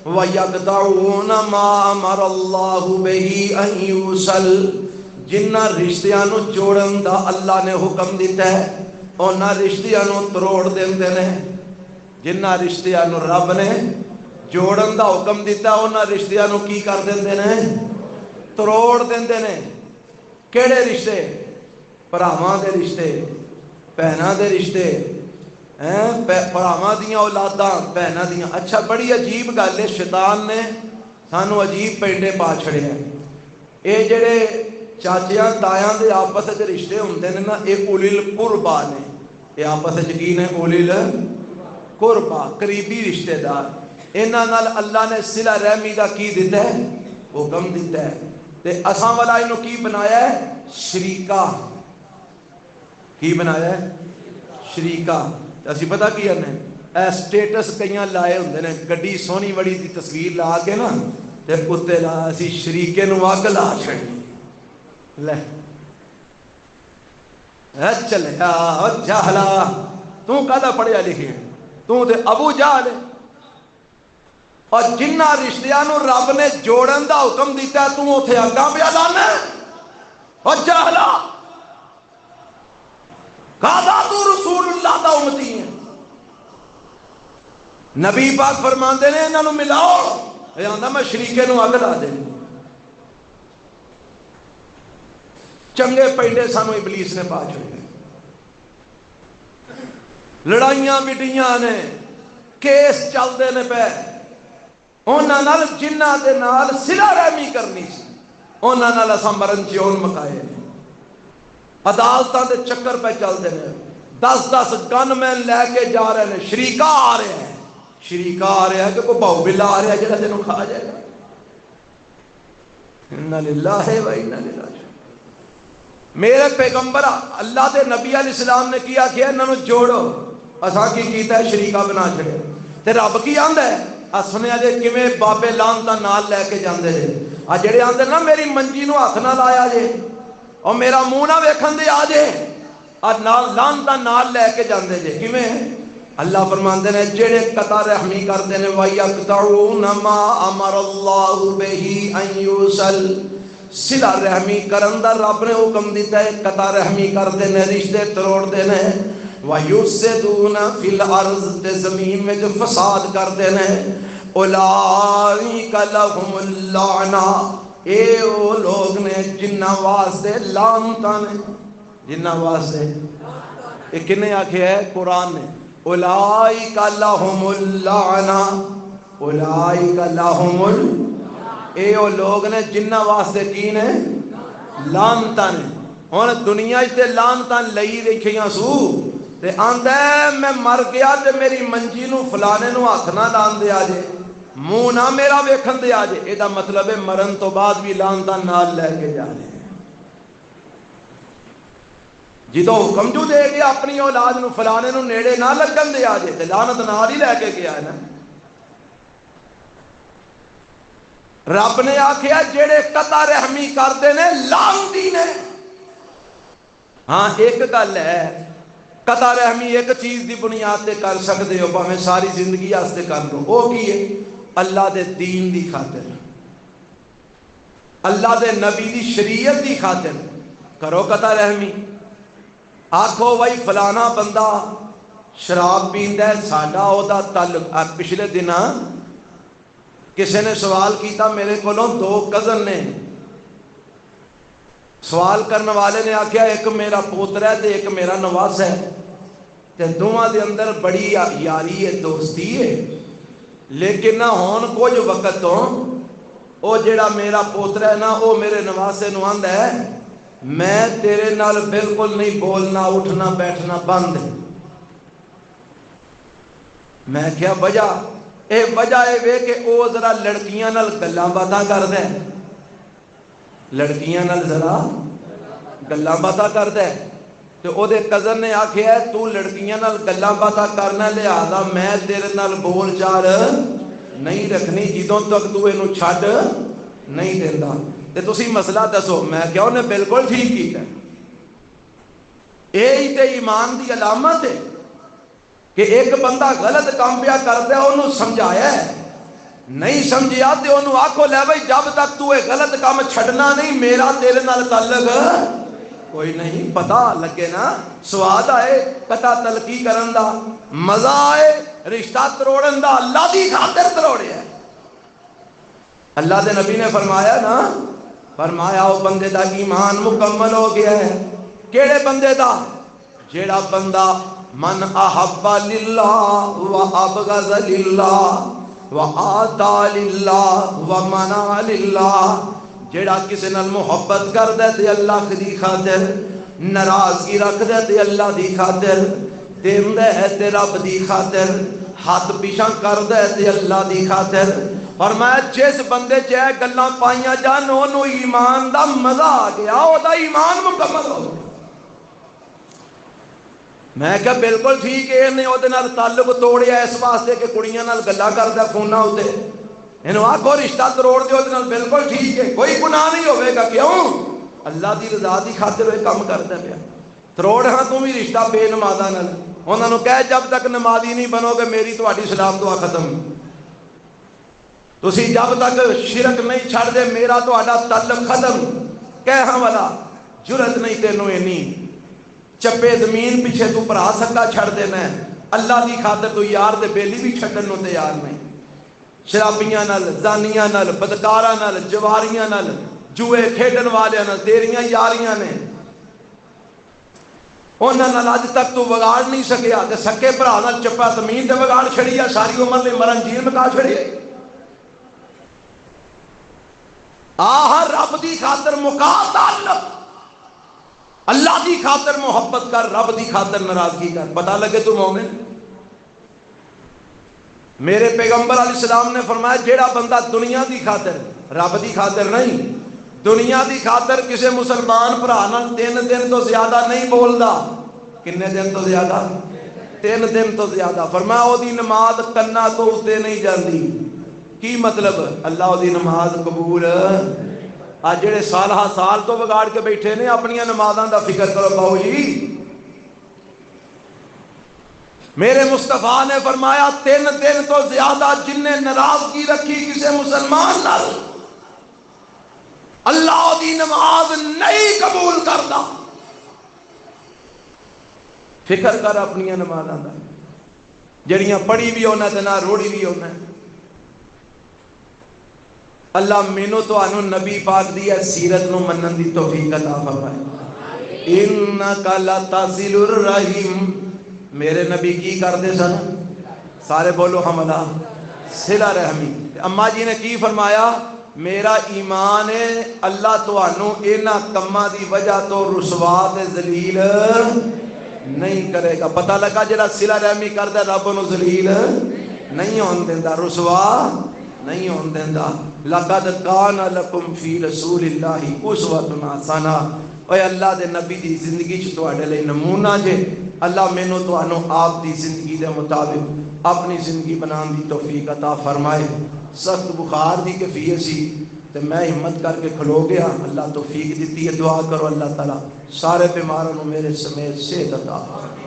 S1: وَيَقْطَعُونَ مَا أَمَرَ اللَّهُ بِهِ أَن يُوصَلَ جنہاں رشتیاں نو جوڑن دا اللہ نے حکم دیتا ہے انہاں رشتیاں نو تروڑ دیندے نے. جنہاں رشتیاں نو رب نے جوڑن دا حکم دیتا ہے انہاں رشتیاں نو کی کر دیندے نے؟ تروڑ دیندے نے. کیڑے رشتے؟ بھراواں دے رشتے، بہناں دے رشتے، بھراواں دیاں اولاداں بہناں دیاں. اچھا بڑی عجیب گل ہے، شیطان نے سانو عجیب پینڈے پا چھڑے ہیں. اے جڑے چاچیاں تایاں دے آپس وچ رشتے ہوندے نے نا اے اولی القربا نے. اے آپس وچ کی نے؟ اولی القربا، قریبی رشتے دار. انہاں نال اللہ نے صلہ رحمی دا کی دیتا ہے؟ حکم دیتا ہے. تے اساں والا اینو کی بنایا ہے؟ شریکہ. کی بنایا ہے؟ شریکہ. اسی پتہ کی کرنے اے سٹیٹس کئیاں لائے ہوندے نے گڈی سونی بڑی دی تصویر لا کے نا تے اُتے لا اسی شریکے نو اگ لا چھڑی. لے اے چلیا او جاہلا تو کدا پڑھیا لکھیا؟ تو تے ابو جہل. اور جنہ رشتیاں نو رب نے جوڑن دا حکم دیتا ہے تو اوتھے اگاں پہ لانا ہے؟ او جاہلا کہا تو رسول اللہ دا امتی ہے. نبی پاک فرماندے نے انہاں نو ملاؤ. اے آندا میں شریکے نو اگ لا دے. چنگے پینڈے سانو ابلیس نے پا چھوڑے. لڑائیاں مٹیاں نے، کیس چلدے نے پے. انہاں نال جنہاں دے نال صلہ رحمی کرنی سی انہاں نال اساں مرن جیون مکائے. عدالتاں دے چکر پہ چلتے ہیں. 10 گن مین لے کے جا رہے ہیں. شریکہ آ رہے ہیں، شریکہ آ رہا ہے کہ کوئی بہو بلا آ رہا ہے جڑا تینوں کھا جائے گا. انا للہ و انا الیہ راجعون. میرے پیغمبر اللہ دے نبی علیہ السلام نے کیا کہ انہاں نو جوڑو. اساں کی کیتا ہے؟ شریکہ بنا چھڑے. تے رب کی آندا ہے؟ سنیا جے کیویں بابے لعنتاں نال لے کے جاندے جے. جڑے آندے نا میری منجی نو ہاتھ نہ لایا جے اور میرا منہ نہ ویکھن دے آ جے نال لعنتاں نال لے کے جاندے جے. کیویں؟ اللہ فرماندے نے جڑے قطع رحمی کردے نے وَيَقْطَعُونَ مَا أَمَرَ اللَّهُ بِهِ أَن يُوصَلَ صلہ رحمی کرن دا رب نے حکم دیتا ہے. قطع رحمی کردے نے، رشتے تروڑ دے نے. وَيُفْسِدُونَ فِي الْأَرْضِ تے زمین میں جو فساد کردے نے. اولئک لہم اللعنہ اے او لوگ نے جنہ واسطے لعنتاں نے. جنہ واسطے اے کنے آکھیا ہے؟ قرآن نے. اولئک لہم اللعنہ اولئک لہم اے او لوگ نے جنہ واسطے کی نے؟ لعنتاں نے. ہن دنیا وچ تے لعنتاں لئی رکھیاں سو تے آندا ہے میں مر گیا تے میری منجی نو فلانے نو ہاتھ نہ لان دے آجے، منہ نہ میرا ویکھن دے آجے. اے دا مطلب ہے مرن تو بعد بھی لعنتاں نال لے کے جانے. جدو حکم جو دے گیا اپنی اولاد نو فلانے نو نیڑے نہ لگن دے آجے تے لعنت نال ہی لے کے گیا ہے نا. رب نے آکھیا جڑے قطع رحمی کردے نے لعنتی نے. ہاں ایک گل ہے قطع رحمی ایک چیز دی بنیاد تے کر سکتے ہو بھاویں ساری زندگی واسطے کر لو. وہ کی ہے؟ اللہ دے دین دی خاطر، اللہ دے نبی دی شریعت دی خاطر کرو قطع رحمی. آکھو بھائی فلانا بندہ شراب پیندا ہے، ساڈا او دا تعلق. پچھلے دن کسی نے سوال کیتا میرے کو دو کزن نے سوال کرنے والے نے آخیا ایک میرا پوتر ہے تے ایک میرا نواس ہے تے دونوں دے اندر بڑی یاری ہے دوستی ہے لیکن نہ ہون کچھ وقت تو او جڑا میرا پوتر ہے نا او میرے نواسے نو آندا ہے میں تیرے نال بالکل نہیں بولنا اٹھنا بیٹھنا بند. میں کیا وجہ اے وے کہ او ذرا لڑکیاں نال گلاں باتاں کردا ہے لڑکیاں نال ذرا گلاں باتاں کردا ہے تے او دے کزن نے آکھیا ہے تو لڑکیاں نال گلاں باتاں کرنا لہذا میں تیرے نال بول چال نہیں رکھنی جدوں تک تو اینو چھڈ نہیں دیندا. تے تسی مسئلہ دسو. میں کہا انہیں بالکل ٹھیک کیتا ہے. یہی تے ایمان دی علامت ہے کہ ایک بندہ غلط کام پیا کرتا ہے انہوں سمجھایا ہے نہیں سمجھیا تے انہوں آکھو لے بھائی جب تک تو یہ غلط کام چھڑنا نہیں میرا تیرے نال تعلق کوئی نہیں. پتہ لگے نا سواد آئے قطع تلقی کرن دا مزہ آئے رشتہ تروڑن دا اللہ دی خاطر تروڑیا ہے. اللہ دے نبی نے فرمایا نا فرمایا وہ بندے دا ایمان مکمل ہو گیا ہے. کیڑے بندے دا؟ جیڑا بندہ من احب للہ و ابغض للہ و آتا للہ و منع للہ. جیڑا کسی نال محبت کر دے تے اللہ دی خاطر ناراضگی رکھ دے تے اللہ دی خاطر دیندا ہے تے رب دی خاطر ہاتھ پیچھا کر دے تے اللہ دی خاطر. اور میں جس بندے چاہے گلاں پائیاں جان انہوں ایمان دا مزہ آ گیا او دا ایمان مکمل ہو گیا. میں کہا بالکل ٹھیک ہے انہیں او دے نال تعلق توڑیا اس واسطے کہ کڑیاں نال گلاں کردا فونا ہوتے انہوں آکھو رشتہ تروڑ دے او دے نال بالکل ٹھیک ہے کوئی گناہ نہیں ہوئے گا. کیوں؟ اللہ دی رضا دی خاطر وہ کام کردا پیا. تروڑ ہاں تم بھی رشتہ بے نمازاں نال انہاں نوں کہے جب تک نمازی نہیں بنو گے میری تہاڈی سلام دعا ختم. تسی جب تک شرک نہیں چھڑ دے میرا تہاڈا تعلق ختم. کہاں والا جرت نہیں تینوں اینی چپے زمین پیچھے تو بھرا سکا چھڑ دینا ہے. اللہ دی خاطر تو یار دے بیلی بھی چھڈن نوں تیار نہیں. شرابیاں نال زانیاں نال بدکاراں نال جواریاں نال جوئے کھیڈن والیاں نال تیریاں یاریاں نے انہاں نال اج تک تو وگاڑ نہیں سکیا تے سکے بھرا نال چپا زمین تے وگاڑ چھڑی ہے ساری عمر لئی مرن جیل مکا چھڑی ہے. آہ رب دی خاطر مکا تعلق اللہ دی خاطر محبت کر رب دی خاطر ناراضگی کر. پتہ لگے تو مومن. میرے پیغمبر علیہ السلام نے فرمایا جیڑا بندہ دنیا دی خاطر رب دی خاطر نہیں دنیا دی خاطر کسی مسلمان بھرا نال 3 دن تو زیادہ نہیں بولدا. کنے دن تو زیادہ؟ 3 دن تو زیادہ. فرمایا او دی نماز کنا تو اتے نہیں جاندی. کی مطلب؟ اللہ دی نماز قبول. آج جڑے سال تو بگاڑ کے بیٹھے نے اپنی نمازاں دا فکر کرو باؤ جی. میرے مصطفیٰ نے فرمایا 3 دن تو زیادہ جن نے ناراضگی رکھی کسی مسلمان نال اللہ دی نماز نہیں قبول کرتا. فکر کر اپنی نمازاں دا جڑیاں پڑھی بھی ہونا تے نہ روڑی بھی ہونا. اللہ مینوں تانوں نبی پاک دی سیرت نو منن دی توفیق عطا فرمائے. انک لتصل الرحیم. میرے نبی کی کرتے سن؟ سارے بولو حملہ صلہ رحمی. اماں جی نے کی فرمایا میرا ایمان ہے اللہ تانوں انہاں کماں دی وجہ تو رسوا تے ذلیل نہیں کرے گا. پتہ لگا جڑا صلہ رحمی کردا رب نو ذلیل نہیں ہون دیندا رسوا نہیں ہون دیندا. لقد کان لکم فی رسول اللہ اسوۃ حسنہ. اے اللہ دے نبی دی زندگی چ تواڈے لئی نمونہ جے. اللہ مینوں تانوں آپ دی زندگی دے مطابق اپنی زندگی بنان دی توفیق عطا فرمائے. سخت بخار دی کیفیت سی تے میں ہمت کر کے کھلو گیا. اللہ توفیق دیتی ہے. دعا کرو اللہ تعالی سارے بیماروں نوں میرے سمیت صحت عطا فرمائے.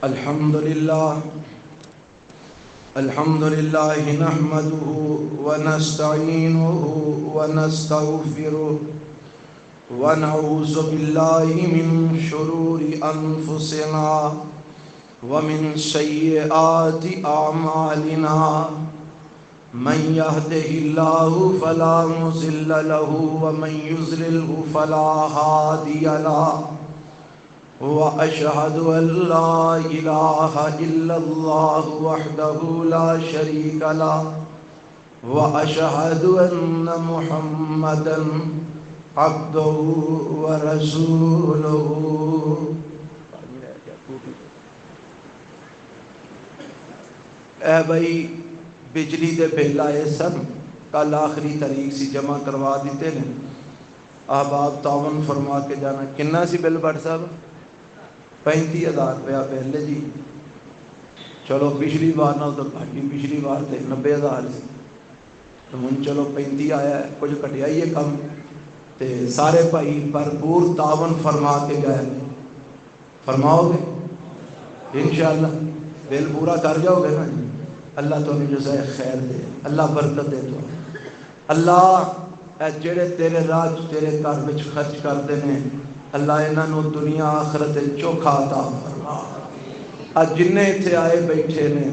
S1: الحمدللہ الحمد لله نحمده ونستعينه ونستغفره ونعوذ بالله من شرور أنفسنا ومن سيئات أعمالنا من يهده الله فلا مضل له ومن يضلله فلا هادي له وأشهد أن لا إله إلا الله وحده لا شريك له وأشهد أن محمدا عبده ورسوله. اے بھائی بجلی دے بل آئے سن، کل آخری تاریخ سی، جمع کروا دیتے نے. احباب تعاون فرما کے جانا. کنا سی بل بٹ صاحب؟ 35,000 روپیہ بل ہے جی. چلو پچھلی بار نہ تو گھٹی، پچھلی بار تے 90,000 سی، تو ہن چلو 35 آیا ہے، کچھ گھٹیا ہی ہے کم. تے سارے بھائی بھرپور تعاون فرما کے گئے. فرماؤ گے انشاءاللہ؟ بل پورا کر جاؤ گے نا جی؟ اللہ تو جزائے خیر دے، اللہ برکت دے. تو اللہ اے جڑے تیرے راج تیرے گھر وچ خرچ کرتے ہیں، اللہ انہاں دنیا آخرت چوکھا عطا فرما. اج جنے اتنے آئے بیٹھے نے،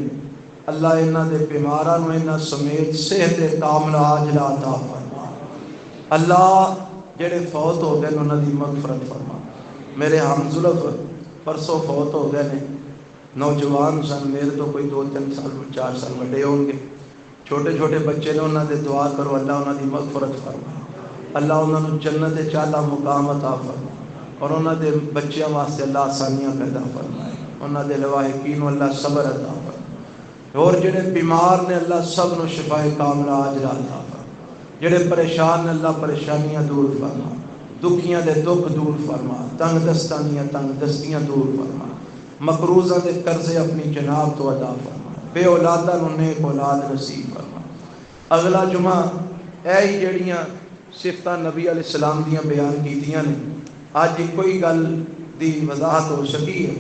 S1: اللہ انہاں دے بیماراں نوں انہاں سمیت صحت کاملہ عاجلہ عطا فرما. اللہ جڑے فوت ہو گئے انہاں دی مغفرت فرما. میرے ہم زلف پرسوں فوت ہو گئے نے، نوجوان سن، میرے تو کوئی 2-3 سال 4 سال بڑے ہوں گے. چھوٹے چھوٹے بچے نے، انہاں دے دعا کرو اللہ انہاں دی مغفرت فرما. اللہ انہاں نوں جنت چالا مقام عطا فرما، اور انہاں دے بچیاں واسطے اللہ آسانیاں پیدا فرمائے. انہاں دے لواحقین اللہ صبر عطا فرما. اور جڑے بیمار نے اللہ سب نو شفاء کاملہ عاجلہ عطا فرما. جڑے پریشان نے اللہ پریشانیاں دور فرما، دکھیاں دے دکھ دور فرما، تنگ دستاں دیاں تنگ دستیاں دور فرما. مقروضاں دے قرضے اپنی جناب تو ادا فرما. بے اولاداں نوں نیک اولاد نصیب فرما. اگلا جمعہ اے ہی جڑیاں صفتاں نبی علیہ السلام دیاں بیان کیتیاں نے، اج کوئی گل دی وضاحت ہو سکی ہے،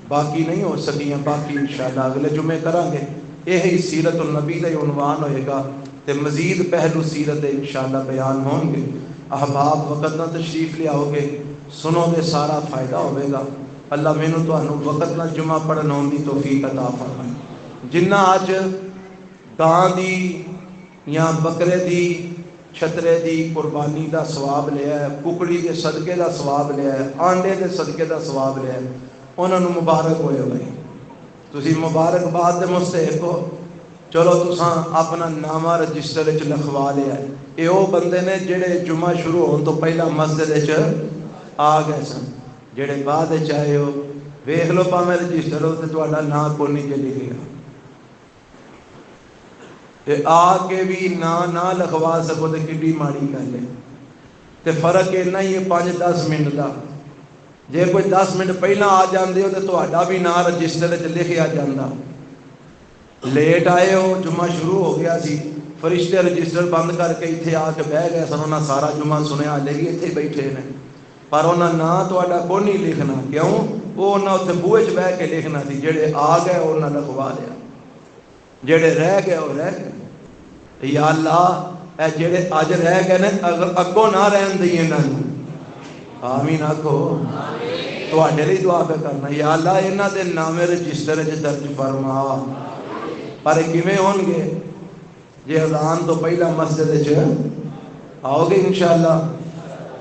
S1: باقی نہیں ہو سکیاں. باقی انشاءاللہ اگلے جمعے کریں گے. یہی سیرت النبی کا عنوان ہوئے گا، تے مزید پہلو سیرت انشاءاللہ بیان ہوں گے. احباب وقت نہ تشریف لے آؤ گے، سنو گے، سارا فائدہ ہوئے گا. اللہ مینوں تانوں وقت نہ جمعہ پڑھن ہون دی توفیق عطا فرمائے. جنہ اج گاں دی یا بکرے دی چھترے دی قربانی دا ثواب لیا ہے، ککڑی کے صدقے دا ثواب لیا ہے، آنڈے دے صدقے دا ثواب لیا ہے، انہاں نوں مبارک ہوئے بھائی. تسی مبارکباد دے مستحق ہو. چلو تساں اپنا نامہ رجسٹر وچ لکھوا لیا ہے. اے او بندے نے جڑے جمعہ شروع ہون تو پہلا مسجد وچ آ گئے سن. جڑے بعد وچ آئے ہو ویکھ لو، پاویں رجسٹر ہو تے تہاڈا نام کوئی نہیں چلی گیا. تے آ کے بھی نہ لکھوا سکو تے کڈی ماڑی گل ہے. تے فرق اتنا ہی ہے 5-10 منٹ دا. جے کوئی 10 منٹ پہلا آ جاندے ہو تے تہاڈا بھی نام رجسٹر وچ لکھیا جاندا. لیٹ آئے ہو، جمعہ شروع ہو گیا سی، فرشتے رجسٹر بند کر کے اتنے آ کے بہ گئے سن. انہاں سارا جمعہ سنیا، ہلے بھی اتنے بیٹھے نے، پر انہاں نام تہاڈا کوئی نہیں لکھنا. کیوں؟ وہ انہاں اتنے بوئے چ بہ کے لکھنا سی. جڑے آ گئے انہاں لکھوا لیا، جڑے رہ گئے وہ رہ گئے. یا اللہ اے جڑے اج رہ گئے نے اگر اگوں نہ رہن دئی انہاں نوں، آمین آکھو. تواڈے لئی دعا پہ کرنا، یا اللہ انہاں دے نام رجسٹر وچ درج فرما. پر کیویں ہون گے؟ جے اذان تو پہلا مسجد وچ آؤ گے انشاءاللہ،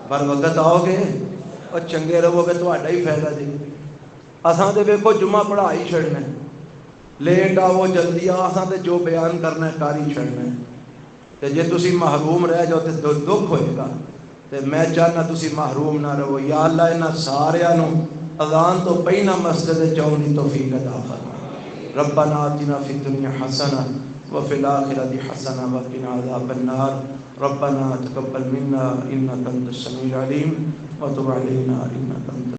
S1: پر وقت آؤ گے اور چنگے رہو گے، تہاڈا ہی فائدہ جی. اساں تے ویکھو جمعہ پڑھا ہی چھڑنا، لیٹ آؤ جلدی آؤ، اساں تے جو بیان کرنا ہے کر ہی چھڑنا ہے. تے جے تسی محروم رہ جاؤ تے دکھ ہوئے گا. تے میں چاہنا تسی محروم نہ رہو. یا اللہ انہاں ساریاں نوں اذان تو پہلا مسجد وچ آؤن دی توفیق عطا فرما. ربنا آتنا فی الدنیا حسنہ وفی الآخرۃ حسنہ وقنا عذاب النار. ربنا تقبل منا انک انت السمیع العلیم وتب علینا انک انت